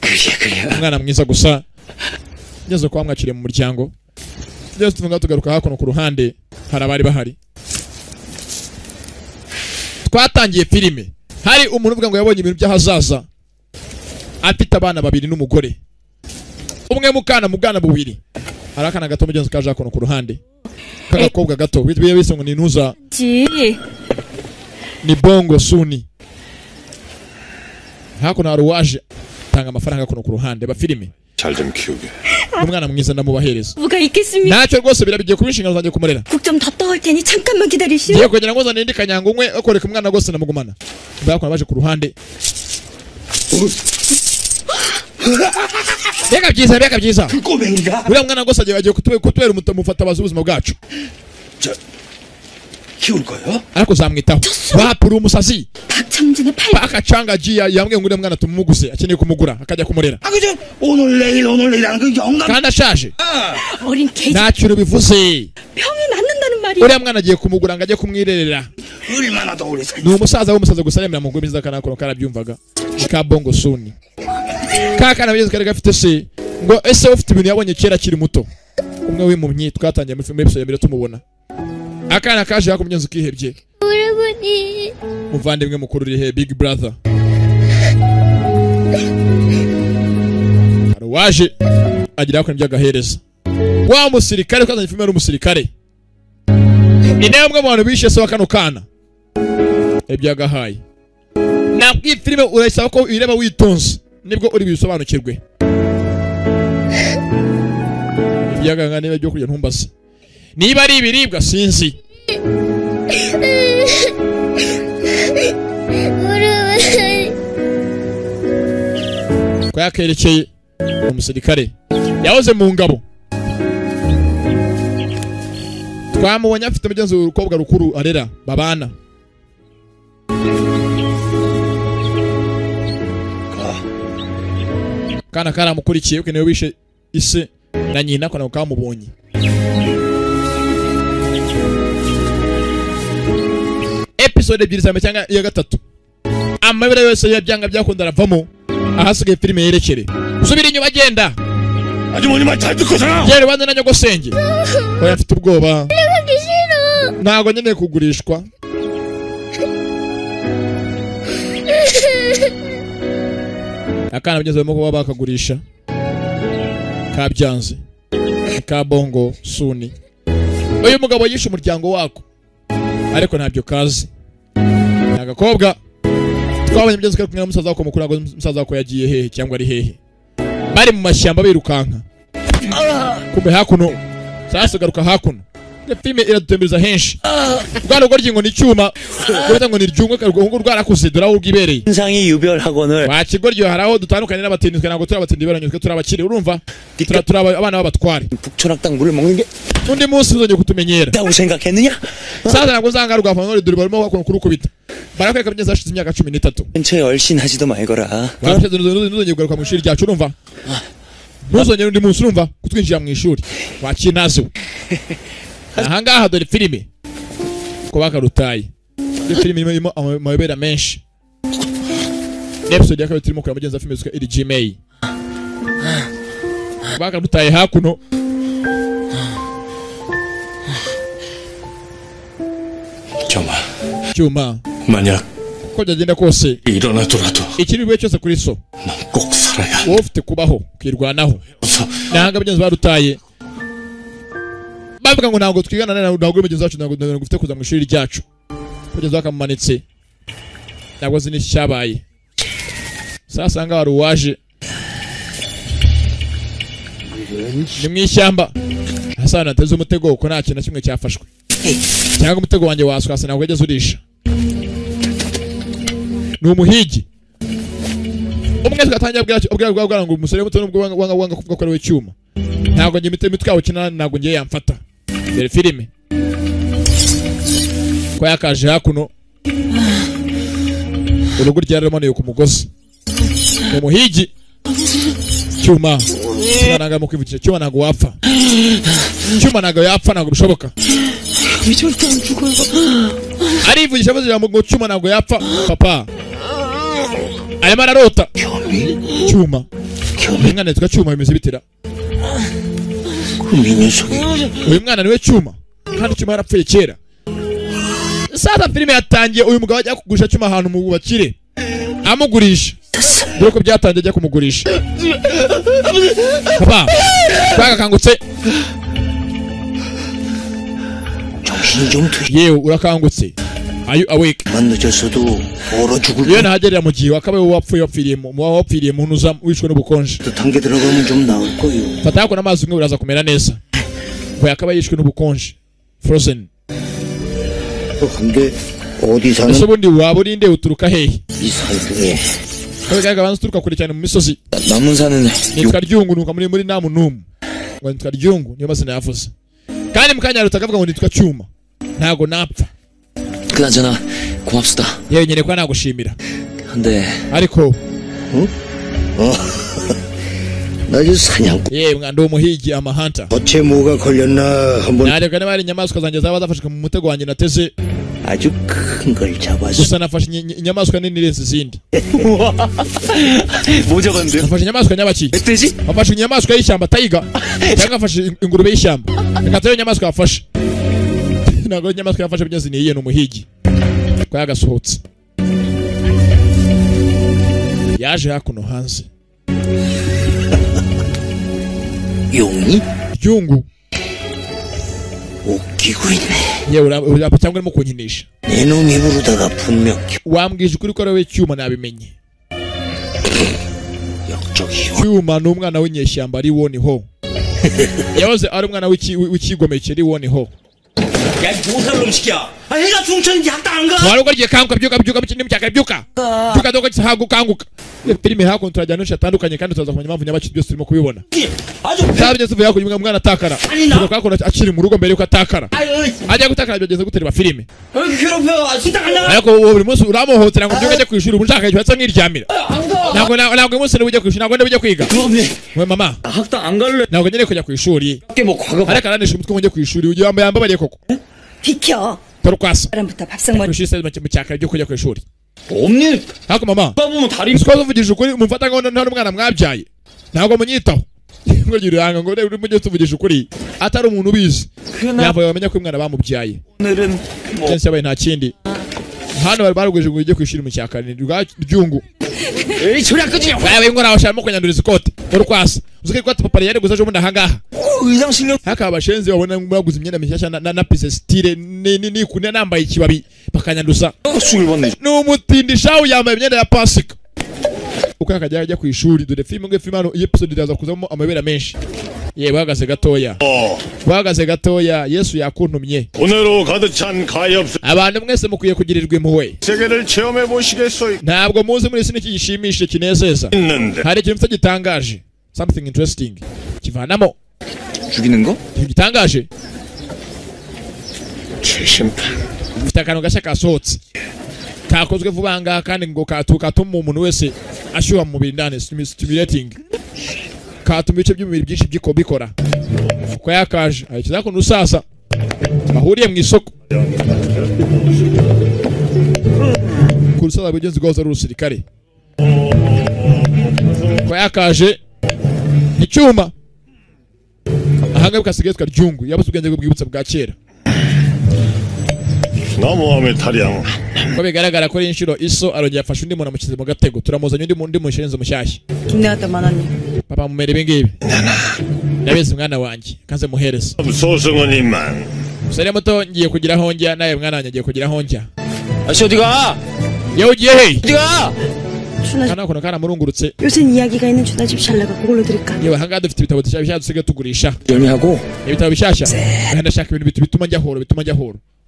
그래. umwana mwiza gusa ngeze kwa mwakiriye mu muryango byose tuvuga tugaruka hakuno ku ruhande hari abari bahari twatangiye filime hari umuntu uvuga ngo yabonye ibintu by'ahazaza afite abana babiri n'umugore umwe mu bwana bubiri hari akana gato mugenzi kaje hakuno ku ruhande k'agakobwa gato bise ngo ni ntuza ni bongo suni hakuno hari uwaje tanga amafaranga hakuno ku ruhande ba filime 잘 좀 키우게. umwana mwiza ndamubahereza 뭐가 있겠습니까? ntacyo rwose birabigiye kuba inshingano zanjye kumurera 국 좀 더 떠올 테니 잠깐만 기다리시오. ngiye kugira ngo zane indi kanyango umwe akoreka umwana rwose ndamugumana bakora baje ku ruhande Beka byiza 꼬맹이가 uriya mwana rwose agiye kutubera umufatabazi w'ubuzima bwacu 키울 거요? ariko uzamwitaho wapura umusazi 박창진의 팔 akacanga jiya yambwiye ngo uriya mwana tumumuguze akeneye kumugura akajya kumurera 아 그죠? 오늘 내일 하는 그 영감. kandi ashaje 어린 개지 ntacyo bivuze 병이 낫는다는 말이야. uriya mwana agiye kumugura ngo ajye kumwirerera 얼마나 더 오래 살. ni umusaza w'umusaza gusa aremera mu ngumi z'akanakono karabyumvaga ni ka bongo suni ka kana bigeze kari gafite se ngo ese ufite ibintu yabonye kera kiri muto umwe w'impumyi twatangiye muri filime episode ya mbere tumubona akana kaje hakumyenza ukihebye muvandimwe mukuru uri he big brother waje agira ko byagahereza wa musirikare twazanye filime ari umusirikare ni nawe mwe mu bantu bishe se wa kano kana ibyagahaye nabwiye filime urasaba ko uyireba witonze nibwo uri bisobanukirwe ibyaganga niba byo kurya ntumbaze niba ari ibiribwa sinzi ko yakerekeye umusirikare yahoze mu ngabo twamubonye afite mugenzi w'urukobwa rukuru arera babana kana karamukurikiye uko niwe wishe ise na nyina ko nako kamubonye episode ebyiri za cyangwa iya gatatu amabere yose yabyanga byakunda aravamo ahasigaye filime yerekere usubira inyuma agenda 아주머니 말 잘 듣고잖아. yere bande na nyogosenge ko yafite ubwoba ntago nyene kugurishwa akana bageze mu kuba bakagurisha kabyanze ka bongo suni uyu mugabo yishe umuryango wako ariko ntabyo kazi agakobwa twabanye byenze ko kumwe n'umusaza wako mukuru ngo umusaza wako yagiye hehe cyangwa ari hehe bari mu mashyamba birukanka kumbe hakuno sasa garuka hakuno filime iradutembereza henshi rwanda rwo ryingo ni cyuma kubera ngo ni ryungwe karwo rwarakuze dora ubwibereye 인상이 유별하거늘 wakigoryo haraho dutandukanye n'abatindizwe ntabwo turabatindi baranyuzwe turabakire urumva turaba abana b'abatware 북초락당 물을 먹는 게 undi munsi uzongeye kutumenyera 있다고 생각했느냐? sasa ntabwo uzanga rwava dore barimo bakora kurukubita barakwereka bigeze hashize imyaka 13 근처에 얼씬하지도 말거라. barashize n'uzongeye kugaruka mu ishuri ryacu urumva ntuzongere undi munsi urumva kutwinjira mu ishuri wakinazo ahangaha dore filime ko bakarutaye iyo filime irimo amayobera menshi episode ya kabiri turimo kureba mugenzi wa filime zitwa iri Gmail bakarutaye hakuno cyuma 만약 ko byagenda kose 일어나더라도 ikiriwe cyose kuri so 난 꼭 살아야 wowe ufite kubaho ukirwanaho nahanga mugenzi barutaye bavuga ngo ntabwo twigana ntabwo mugenzi wacu ntabwo ufite kuza mu ishuri ryacu mugenzi wakamumanitse ntabwo azi n'iki cyabaye sasa ngaho wari uwaje ni mu ishyamba hasa nateze umutego uko nta kintu na kimwe cyafashwe cyangwa umutego wanjye waswasa ntabwo wageze urisha ni umuhigi umwe tugatangira bwabwira ngo umusore muto nubwo wanga kuvuga ko ari we cyuma ntabwo njye imitwe yawe kinana ntabwo ngiye yamfata dore filime ko yakaje hakuno urugo ryaramanuye ku mugozi umuhigi cyuma ntabwo mu kwivukira cyuma ntabwo wapfa cyuma ntabwo yapfa ntabwo bishoboka arivugisha avugira ngo cyuma ntabwo yapfa papa arimo ararota cyuma umwana yitwa cyuma bimeze bitira uyu mwana niwe cyuma kandi cyuma yarapfuye kera sasa filime yatangiye uyu mugabo ajya kugurisha cyuma ahantu mu bakire amugurisha dore ko byatangiye ajya kumugurisha papa twagakangutse yewe urakangutse are you awake 만늦었어도 얼어 죽을 iyo nahagerera mu gihe wakabaye wapfiriye mu ntuza wishwe n'ubukonje 단계 들어가면 좀 나을 거예요. fata yako n'amazi umwe uraza kumera neza ngo yakabaye yishwe n'ubukonje frozen 근데 어디 사는 ese ubundi waba uri nde uturuka hehe 이 살등에 kabigaragara abanza uturuka kure cyane mu misozi 남은 사는 nitwa ryungu nuka muri namu numu ngo nitwa ryungu niyo mazina yavuze kandi mukanya rutakavuga ngo nitwa cyuma ntago napfa 그나저나 고맙습니다. yewe nyine kwa nagushimira 근데 ariko 나 이제 사냥꾼 yewe mwandi umuhigi amahanta 어째 뭐가 걸렸나 한번 nareka niba hari inyamaswa zanjye zaba zafashwe mu mutego wanjye nateze 아주 큰 걸 잡았어. gusa nafashe inyamaswa nini irenze izindi 뭐 잡았는데요? nafashe inyamaswa nyabaki 멧돼지? wafashe inyamaswa y'ishyamba tayiga cyangwa afashe ingurube y'ishyamba reka atari inyamaswa yafashe ntabwo inyamaswa yafashe bigeze ni ni umuhigi ko yagasohotse yaje hakuno hanze 용이 ryungu 웃기고 있네. yewe urapa cyangwa urimo kunkinisha 내 놈 입으로다가 분명 wambwije ukuri ko ari wowe cyuma nabimenye 역적이 cyuma ni umwana w'inyeshyamba ari wo niho yahoze ari umwana w'ikigomeke ari wo niho 야, 이 도살놈 시키야. 해가 중천인지 학당 안 가? wari ugiye kanguka byuka mu kintu cyaka byuka dogo cyahagu kanguka filime hakuno turajyana n'inshi atandukanye kandi tuzaza kumenya impamvu nyabaki byose turimo kubibona sabye tuvuye hakuno umwana atakara tukakora akiri mu rugo mbere yuko atakara ajya gutakara byageze guterwa filime ariko buri munsi uramuhotera ngo byuke ku ishuri ubunshaka cyo nk'iryamira ntabwo umunsi ujye ku ishuri ntabwo ujye kwiga we mama 학당 안 갈래? ntabwo nyine kujya ku ishuri 뭐 과거 ariko aranisha umutwe ngo njye ku ishuri ujye yambabariye koko 비켜. torukwasa 사람부터 밥상 먹. ku ishuri mu cyaka byo kujya ku ishuri 없니? hako mama 보면 다리 uko uvugije ukuri umufata ngo nta n'umwana mwabyaye ntabwo munyitaho ngo giranga ngo uri mujye tuvugisha ukuri atari umuntu ubizi ntabwo bamenya ko umwana bamubyaye 오늘은 뭐 cyane cyabaye nta kindi hano bari baruguje ngo ujye ku ishuri mu cyaka ni ryungu 에이 소리 안 끄지. wawe ngo nawe shamo kunyanduriza ikote torukwasa uzike ko papa yari guzaje ubundi ahangaha 의상 신경 haka abashenzi babona baguze imyenda mishyashya na pise style ni kunye nambaye ikibabi bakanyandusa 술 받네. n'umutindisha yambaye imyenda ya pasika uko yakajya ajya ku ishuri dore filime ngo filime hano iyi episode iraza kuzamo amabera menshi ye bahagaze gatoya Yesu yakuntumye 오늘로 가득 찬 가엾 abantu mwese mukwiye kugirirwa impuhwe 세계를 체험해 보시겠어요? ntabwo muzi muri sini kigishimishije kinezeza 있는데 hari ikintu gitangaje something interesting kivanamo 죽이는 거? gitangaje 최심판 ufite akantu gashya kasohotse kakozwe vuba ngaha kandi ngo katuma umuntu wese ashyuha mu mubiri ndani stimulating katuma ibice by'umubiri byinshi bikora uko yakaje ayikiza ko nusasa bahuriye mu isoko kurusaba bigenzi goza rusirikare uko yakaje icyuma ahanga bukasigaye ryungu yabuze ubwenge bwibutsa bwa kera 나무함의 타령 ko bigaragara ko inshuro iso arongera afasha undi muntu amukize mu gatego turamuzanye undi mushenzi mushyashya 김내갔다 만화님. papa mumere ibi ngibi ndabizi mwana wanjye kaze muhereza 소승은 이만 musore muto ngiye kugira aho njya nawe mwana wanjye agiye kugira aho njya 아저씨 어디 가? yewe ugiye he 어디 가? 준아 kana kono karamurungurutse 요샌 이야기가 있는 준아 집 잘 나가 그걸로 드릴까? yewe ahangaha dufite ibitabo bishyashya dusigaye tugurisha 열매하고 ibitabo bishyashya ndashaka ibintu bituma njya horo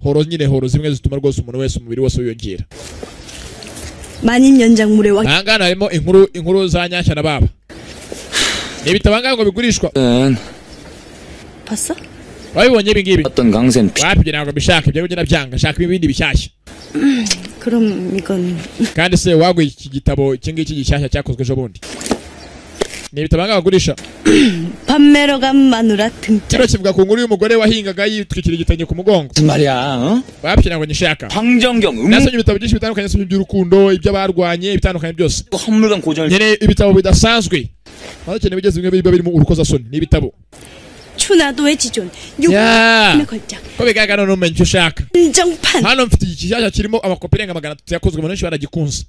horo nyine horo zimwe zituma rwose umuntu wese umubiri wose wiyongera 만인 연장물의 왕. ahangaha harimo inkuru za nyashya na baba ni ibitabo ahangaha ngo bigurishwa 봤어? wabibonye ibi ngibi 어떤 강센 피 wapi ntabwo mbishaka ibyo ngibyo nabyanga shaka ibindi bishyashya 그럼 이건 kandi se waguye iki gitabo iki ngiki gishyashya cyakozwe ejo bundi ni ibitabo ahangaha bagurisha 판매러 간 마누라 등짝. kino kivuga ku nkuru y'umugore wahingaga yitwikira igitenge ku mugongo 무슨 말이야? 어? wapi ntabwo nyishaka 황정경 nasomye ibitabo byinshi bitandukanye nasomye iby'urukundo iby'abarwanye bitandukanye byose 한물간 고전을 nyine ibitabo bidasanzwe abakeneye bigeze bimwe biba birimo urukozasoni ni ibitabo 추나도의 지존. 야. 육의 걸작. ko bigaragara n'umenye icyo ushaka 한정판. hano mfite igishyashya kirimo amakopi arenga 300 yakozwe abantu benshi baragikunze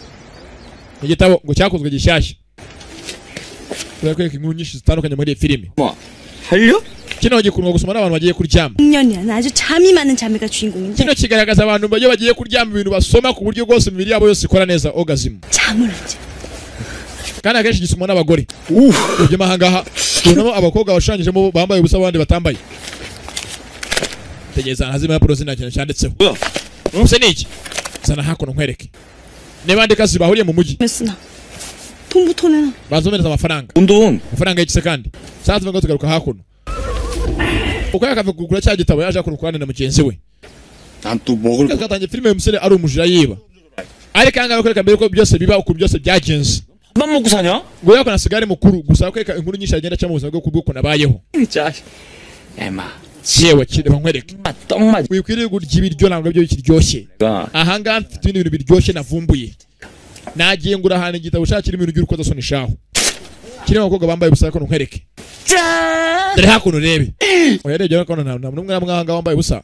igitabo ngo cyakozwe gishyashya turakwereka inkuru nyinshi zitandukanye muri iyi filime 뭐 할려? kino gikundwa gusoma n'abantu bagiye kuryama 청년이야. 아주 잠이 많은 자매가 주인공인데 kino kigaragaza abantu iyo bagiye kuryama ibintu basoma ku buryo bwose imibiri yabo yose ikora neza orgasm 잠을 안 자. kandi akenshi gisomwa n'abagore ujyemo ahangaha tubonamo abakobwa bashushanyijemo bambaye ubusa abandi batambaye tegereza hazima ya porozina kintu cyanditseho numvise ni iki zana hakuno nkwereke niba ndi kazi bahuriye mu mujyi 메스나. 돈부터 내놔. bazomereza amafaranga 운동 amafaranga y'ikise kandi saa tuvuga ngo tugaruka hakuno uko yakava kugura cya gitabo yaje kurukwana na mugenzi we 난또 먹을 katangiye filime y'umusore ari umujura yiba ariko ahangaha bakwereka mbere ko byose biba uko byose byagenze 밥 먹고 사냐? ngo yakona sigare mukuru gusa bakwereka inkuru nyinshi agenda acamo ubuzima bwe kubwo kunabayeho 진짜 에마 yewe kireba nkwereke 떡맛 wikwiriye kurya ibiryo ntabwo byo kiryoshye ahangaha mfite ibintu biryoshye navumbuye nagiye ngura ahantu igitabo ushaka kirimo ibintu by'urukozasoni shaho kirimo abakobwa bambaye ubusa kono nkwereke dore hakuno urebe uyarebye kono nta n'umwe namwanga wambaye ubusa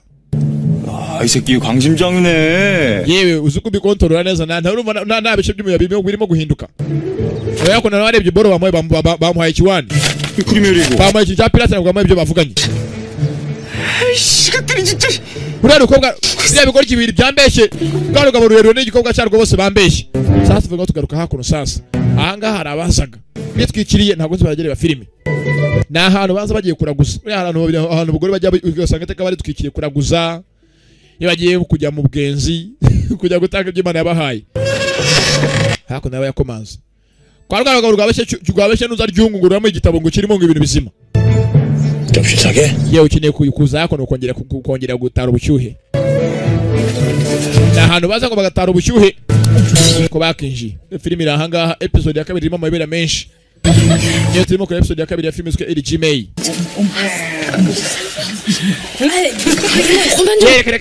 이 새끼 광심장이네 yewe uzi ko ubikontorora neza nta bice by'umuyaga birimo guhinduka uyakuno nabarebye boro bamuhaye ikiwani bamuhaye ikintu cya pirate ntabwo bamuhaye ibyo bavuganye 시간들이 진짜 uriya rukobwa biriya bigoryi bibiri byambeshye bwa rugabo rurerure n'igikobwa cyarwo bose bambeshye sasa tuvuga ngo tugaruka hakuno sasa ahangaha hari abasaga bitwikiriye ntabwo tubagereba filime ni ahantu baza bagiye kuraguza uriya ahantu abagore bajya ugasanga iteka baritwikiriye kuraguza iyo bagiye kujya mu bwenzi kujya gutanga ibyo Imana yabahaye hakuno yaba yakomanze kwa rwego rwabeshye nuza ryungunguramo igitabo ngo kirimo ngo ibintu bizima yewe ukeneye kuza hakuno kongera gutara ubushyuhe ahantu baza ngo bagatara ubushyuhe ko bakinji filime iri ahangaha episode ya 2 irimo amabera menshi niyo turimo kuri episode ya 2 ya filime yitwa LG May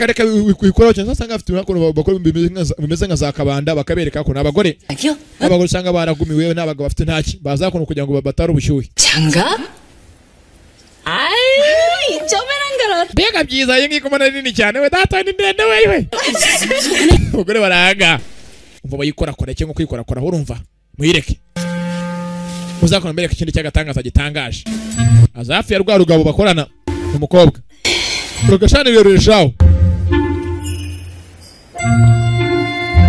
reka wikora cyane usanga afite hakuno bakora bimeze nka za kabanda bakabereka ko n'abagore usanga baragumiwe n'abagabo bafite ntaki baza hakuno kugira ngo batare ubushyuhe 장갑? 아유 이점에란 걸 mbega byiza iyi ngiyi kumana nini cyane we data ni ndende wewe abagore baranga umva bayikorakora cyangwa kwikorakora urumva muyireke uzakona mbere ikindi cyagatangaza gitangaje azafi ya rwa rugabo bakorana umukobwa rugashana biroreshaho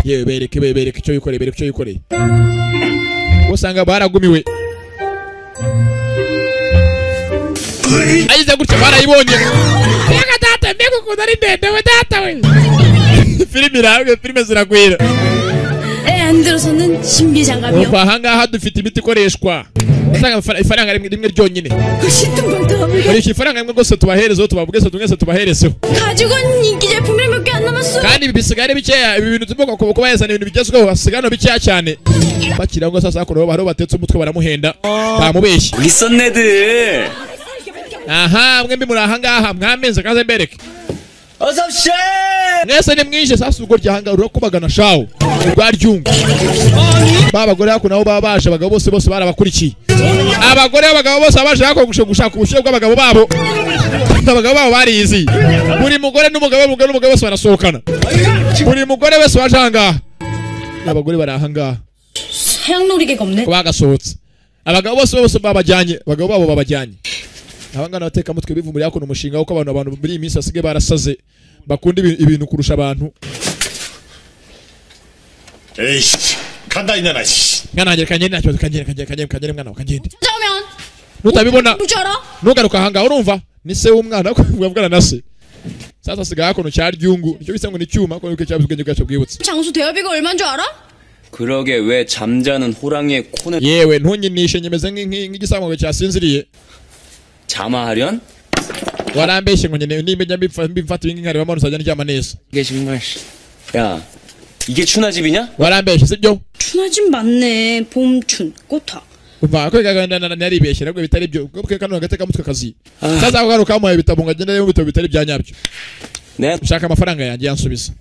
yewe bereke icyo yikoreye usanga baragumiwe ayize gutya barayibonye mbega data mbega ukuntu ari ndende we data we filime ziragwira 안 들어서는 신비 장갑이요. uva ahangaha dufite imiti ikoreshwa usanga ifaranga rimwe ryonyine muri iki faranga rimwe rwose tubaherezeho tubabwese tumwese tubaherezeho 가죽은 인기 제품이 몇 개 안 남았어. kandi ibi bisigare bikeya ibi bintu turimo kuba yazana ibintu bigezweho hasigano bikeya cyane bakira ngo sasa hakuno bariho batetse umutwe baramuhenda bamubeshye 윗선네들 aha mwembi muri ahangaha mwamenze kaze mbereke 어섭씨 mwese ni mwinshi sasa ubwo ryahanga urakubagana shawo rwa ryungu babagore hakuno aho babaje abagabo bose barabakurikiye abagabo bose babaje hakuno gushaka ubushyuhe bw'abagabo babo abagabo babo barizi buri mugore n'umugabo bose barasohokana buri mugore wese waje ahangaha abagore bari ahangaha 사양놀이개가 없네. bagasohotse abagabo bose babajyanye abagabo babo babajyanye abangana bateka mutwe bivumuri hakuno umushinga uko abantu muri iyi minsi asige barasaze bakunda ibintu kurusha abantu 에이씨 간다 이년아 씨 mwana kagende nacyo kagende mwana kagende 짜면 nutabibona 뭐지 알아? nugaruka ahangaha urumva ni se w'umwana bavugana na se sasa sigaye hakuno cya ryungu nicyo bisa ngo ni cyuma ko cyabuze ubwenge bwacu bwibutse 장수 대여비가 얼마인 줄 알아? 그러게 왜 잠자는 호랑이의 코는 yewe ntunyinishe nyemeze nk'igisamagwe cyasinziriye 자마하련? warambeshye ngo nyene nimenya mbimfata ibingi nkari bamanusa ajya ndyama neza 이게 정말 야 이게 춘하집이냐? warambeshye sibyo 춘하집 맞네. 봄춘 꽃화. umva ko naribeshye nabwo bitari byo ubwo kano gateka mutwe kazi sasa kugaruka kamuhaye ibitabo ngo agende mu bitabo bitari bya nyabyo 네 ushaka amafaranga yanjye yansubiza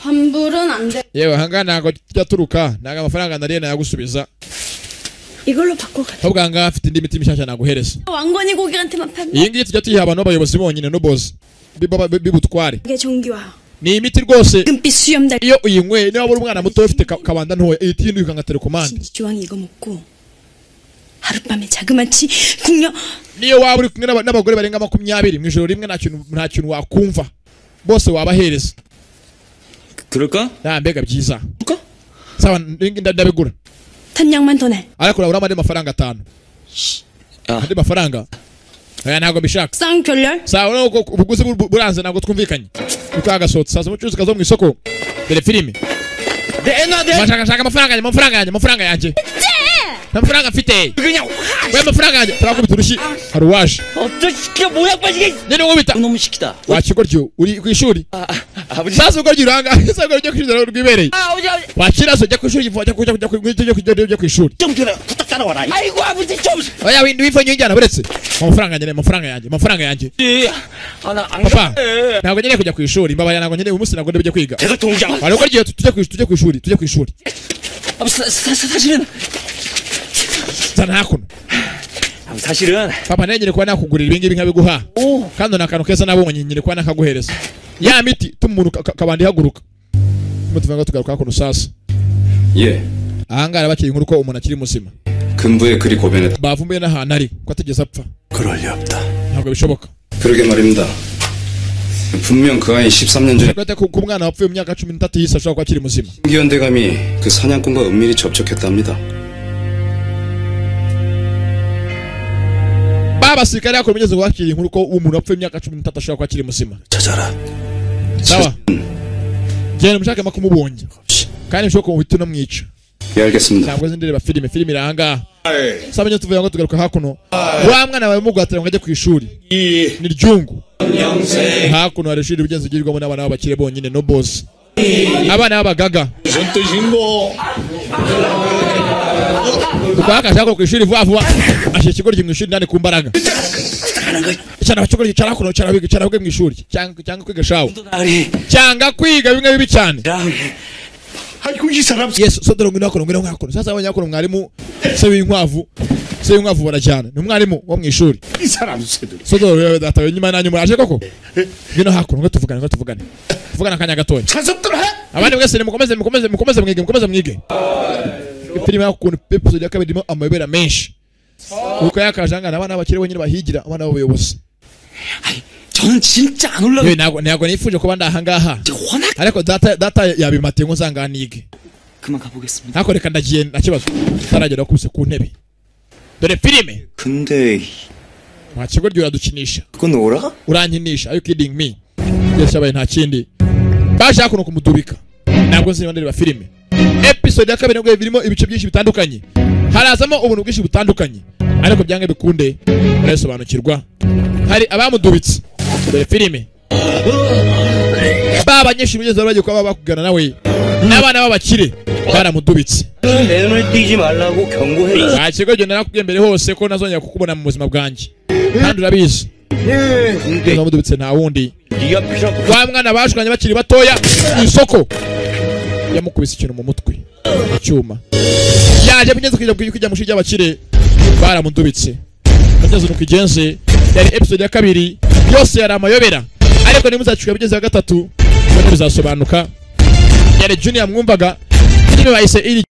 환불은 안 돼. yewe hanga ntago cyaturuka ntago amafaranga nariye nayagusubiza 이걸로 바꿔 가. ahubwo hanga afite indi miti mishyashya naguhereza 왕건이 고객한테만 팔면 iyi ngiyi tujya tuyiha abantu b'abayobozi bonyine no boss bibutware 이게 정기화. ni imiti rwose 금빛 수염 달. iyo uyinyweye niba uri umwana muto ufite kabanda ntoya ihita ihinduka nka telekomande 진주왕이 이거 먹고 하룻밤에 자그마치 궁녀. niyo waba uri kumwe n'abagore barenga 20 mu ijoro rimwe nta kintu wakumva bose wabahereza 그럴까? mbega byiza sawa ndabigura 탄약만 더 내. ariko urabura andi mafaranga 5 andi mafaranga aya ntago mbishaka 쌍별열. sawa ubuguzi buranze ntago twumvikanye ukagasotse sasa umucuruzi kazo mu isoko dore filime bashaka amafaranga yanjye amafaranga mfite we amafaranga yanjye turakubita urushyi hari uwaje 어떤 시키가 모양 빠지게 nyine nkubita 너무 시키다 wakigoryo uri ku ishuri 아버지 sasa ugoryo uranga sasa ugoryo ku ishuri rwibereye wakirazo jya ku ishuri jya ku ishuri 좀 그래 부탁 따라와라 아이고 아버지 좀 oya wifonye injyana buretse amafaranga yanjye 아나안 papa ntabwo nkeneye kujya ku ishuri mbabaya ntabwo nkeneye umunsi ntabwo ndabijya kwiga 계속 동장 wari ugoryo tujya ku ishuri 사실은 zana hakuno 사실은 papa nawe nyine kuba nakugurira ibingibi nkabiguha kandi ni akantu keza nabonye nyine kuba nakaguhereza ya miti tuma umuntu kabandi ihaguruka tuvuga ngo tugaruka hakuno sasa 예 ahangaha bakiri inkuru ko umuntu akiri muzima 근부에 그리 고변했다 bavumbuye n'ahantu ari ko atigeze apfa 그럴 리 없다 ntabwo bishoboka 그러게 말입니다 분명 그 아이 13년 전에 그때 ku mwana wapfuye mu myaka 13 yise ashobora kuba akiri muzima 김기현 대감이 그 사냥꾼과 은밀히 접촉했답니다 babasirikare yakora umugezi wakira inkuru ko umuntu wapfuye imyaka 13 ashobora kuba akiri muzima 찾아라 sawa genda mushake makumubonye kandi mushoka mu bitu no mwica 예, 알겠습니다. ntabwo zindireba filime iranga sabenye tuvuye ngo tugaruka hakuno wa mwana wawe mugwatira ngo ajye ku ishuri ni ryungu hakuno hari ishuri ugenzi ugirwamo n'abana b'abakire bonyine no boss abana b'abagaga ukaka shaka ku ishuri vuba ashe ikigori mu ishuri ndani ku mbaraga cyane abakigori cyara kuno cyara mu ishuri cyangwa kwiga shawo cyangwa kwiga bimwe bibi cyane 아이고 이 사람 Yes sodoro ngino hakuno sasa abanyakuno mwarimu se w'inkwavu barajyana ni umwarimu wo mu ishuri 이 사람 새들 sodoro yewe data nyuma nanyu muraje koko ngino hakuno ngo tuvugana kanya gatoya 자석들 해 abandi mwese mukomeze mwige filime yakuntu episode ya kabiri irimo amayobera menshi uko yakajangana abana bakire bonyine bahigira abana b'abayobozi 저는 진짜 안 올라가. ntabwo nifuje kuba ndahangaha ariko data yabimate ngo nsanganige 그만 가보겠습니다. ntako reka ndagiye nakibazo taragera kubise ku ntebe dore filime 근데 nta kigo uradukinisha 그건 오라? urankinisha are you kidding me yes yabaye nta kindi baje hakuno kumudubika ntabwo nzi niba filime episode ya kabiri ngo birimo ibice byinshi bitandukanye harazamo ubuntu bwinshi butandukanye ariko byange bikunde murasobanukirwa hari abamudubitse dore filime baba nyinshi mugeze bagiye kuba bakugana nawe n'abana b'abakire baramudubitse 내눈을 띄지 말라고 경고해. kigo gyo narakubwiye mbere hose ko nazongera kukubona mu buzima bwanjye kandi urabizi namudubitse nta wundi wa mwana bashukanye bakiri batoya mu isoko yamukubise ikintu mu mutwe icyuma yaje mugeze kujya mu shuri y'abakire baramudubitse kugeza nuko igenze yari episode ya kabiri yose yari amayobera ariko nimuzacika bigeze ya gatatu bizasobanuka yari junior mwumvaga filime bahise iri